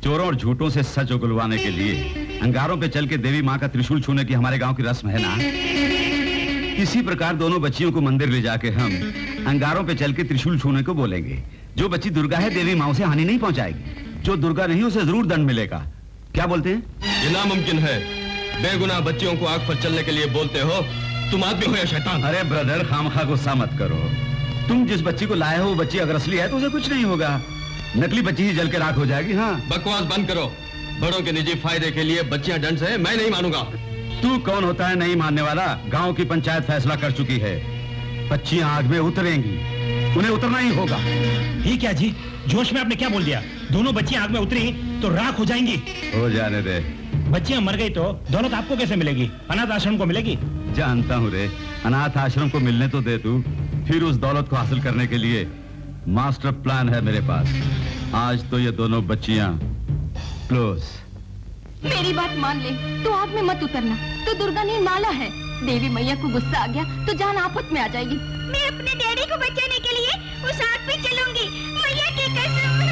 चोरों और झूठों से सच उगलवाने के लिए अंगारों पे चल के देवी माँ का त्रिशूल छूने की हमारे गांव की रस्म है ना। इसी प्रकार दोनों बच्चियों को मंदिर ले जाके हम अंगारों पे चल के त्रिशूल छूने को बोलेंगे। जो बच्ची दुर्गा है देवी माँ उसे हानि नहीं पहुंचाएगी, जो दुर्गा नहीं उसे जरूर दंड मिलेगा। क्या बोलते हैं? ये नामुमकिन है। बेगुनाह बच्चियों को आग पर चलने के लिए बोलते हो। तुम आदमी हो या शैतान? अरे ब्रदर, खामखा गुस्सा मत करो। तुम जिस बच्ची को लाए हो वो बच्ची अगर असली है तो उसे कुछ नहीं होगा, नकली बच्ची ही जल के राख हो जाएगी। हाँ, बकवास बंद करो। बड़ों के निजी फायदे के लिए बच्चियां दंड से, मैं नहीं मानूंगा। तू कौन होता है नहीं मानने वाला? गांव की पंचायत फैसला कर चुकी है, बच्चियां आग में उतरेंगी, उन्हें उतरना ही होगा। ये क्या जी, जोश में आपने क्या बोल दिया? दोनों बच्चियां आग में उतरी तो राख हो जाएंगी। हो जाने दे। बच्चियां मर गई तो दौलत आपको कैसे मिलेगी? अनाथ आश्रम को मिलेगी। जानता हूँ रे, अनाथ आश्रम को मिलने तो दे तू, फिर उस दौलत को हासिल करने के लिए मास्टर प्लान है मेरे पास। आज तो ये दोनों बच्चियां क्लोज। मेरी बात मान ले, तो आग में मत उतरना। तो दुर्गा निर्माला है, देवी मैया को गुस्सा आ गया तो जान आफत में आ जाएगी। मैं अपने डैडी को बचाने के लिए उस आग पे चलूंगी, मैया की कसम।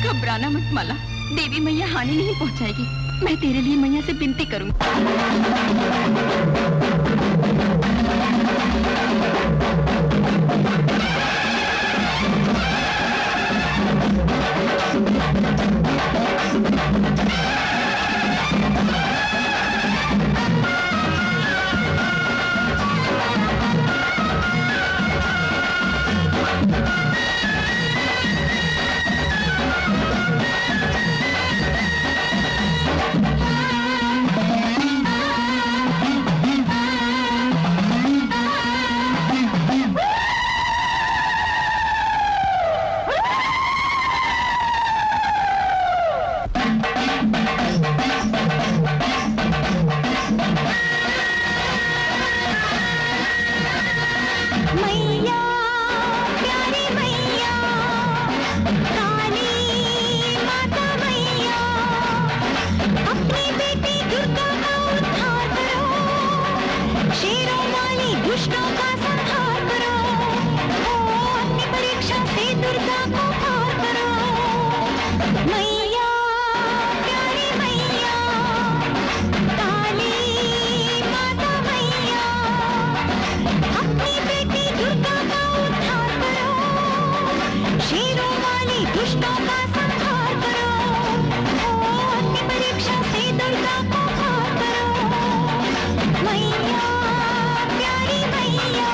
घबराना मत माला, देवी मैया हानि नहीं पहुंचाएगी। मैं तेरे लिए मैया से विनती करूंगी। मैया प्यारी मैया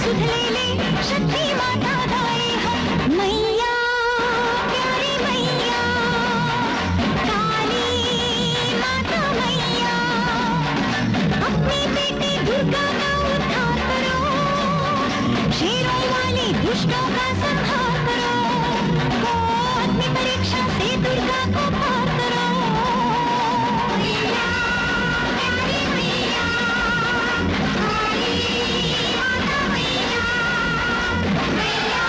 सुध ले ले शक्ति माता गाए हम मैया प्यारी मैया काली माता मैया अपनी बेटी दुर्गा का उद्धार करो शेरों वाली दुष्टों का संहार करो अपनी परीक्षा से दुर्गा को पार करो मैया प्यारी मैया काली माता मैया मैया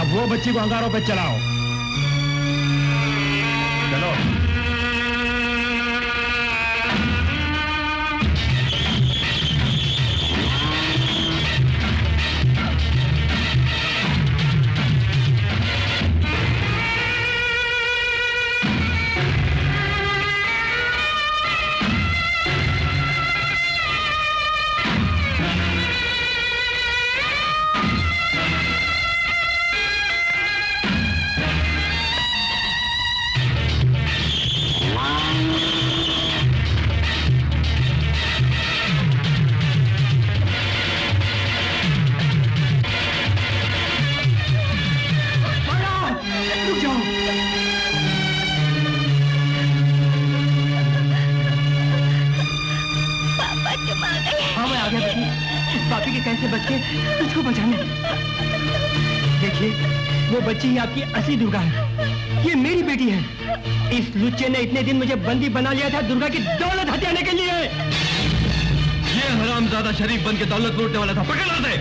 वो बच्ची को अंगारों पे चलाओ। चलो। पापी के कैसे बच्चे तुझको बचाने। देखिए वो बच्ची ही आपकी असली दुर्गा है, ये मेरी बेटी है। इस लुच्चे ने इतने दिन मुझे बंदी बना लिया था दुर्गा की दौलत हथियाने के लिए। ये हरामजादा शरीफ बन के दौलत लूटने वाला था, पकड़ लो उसे।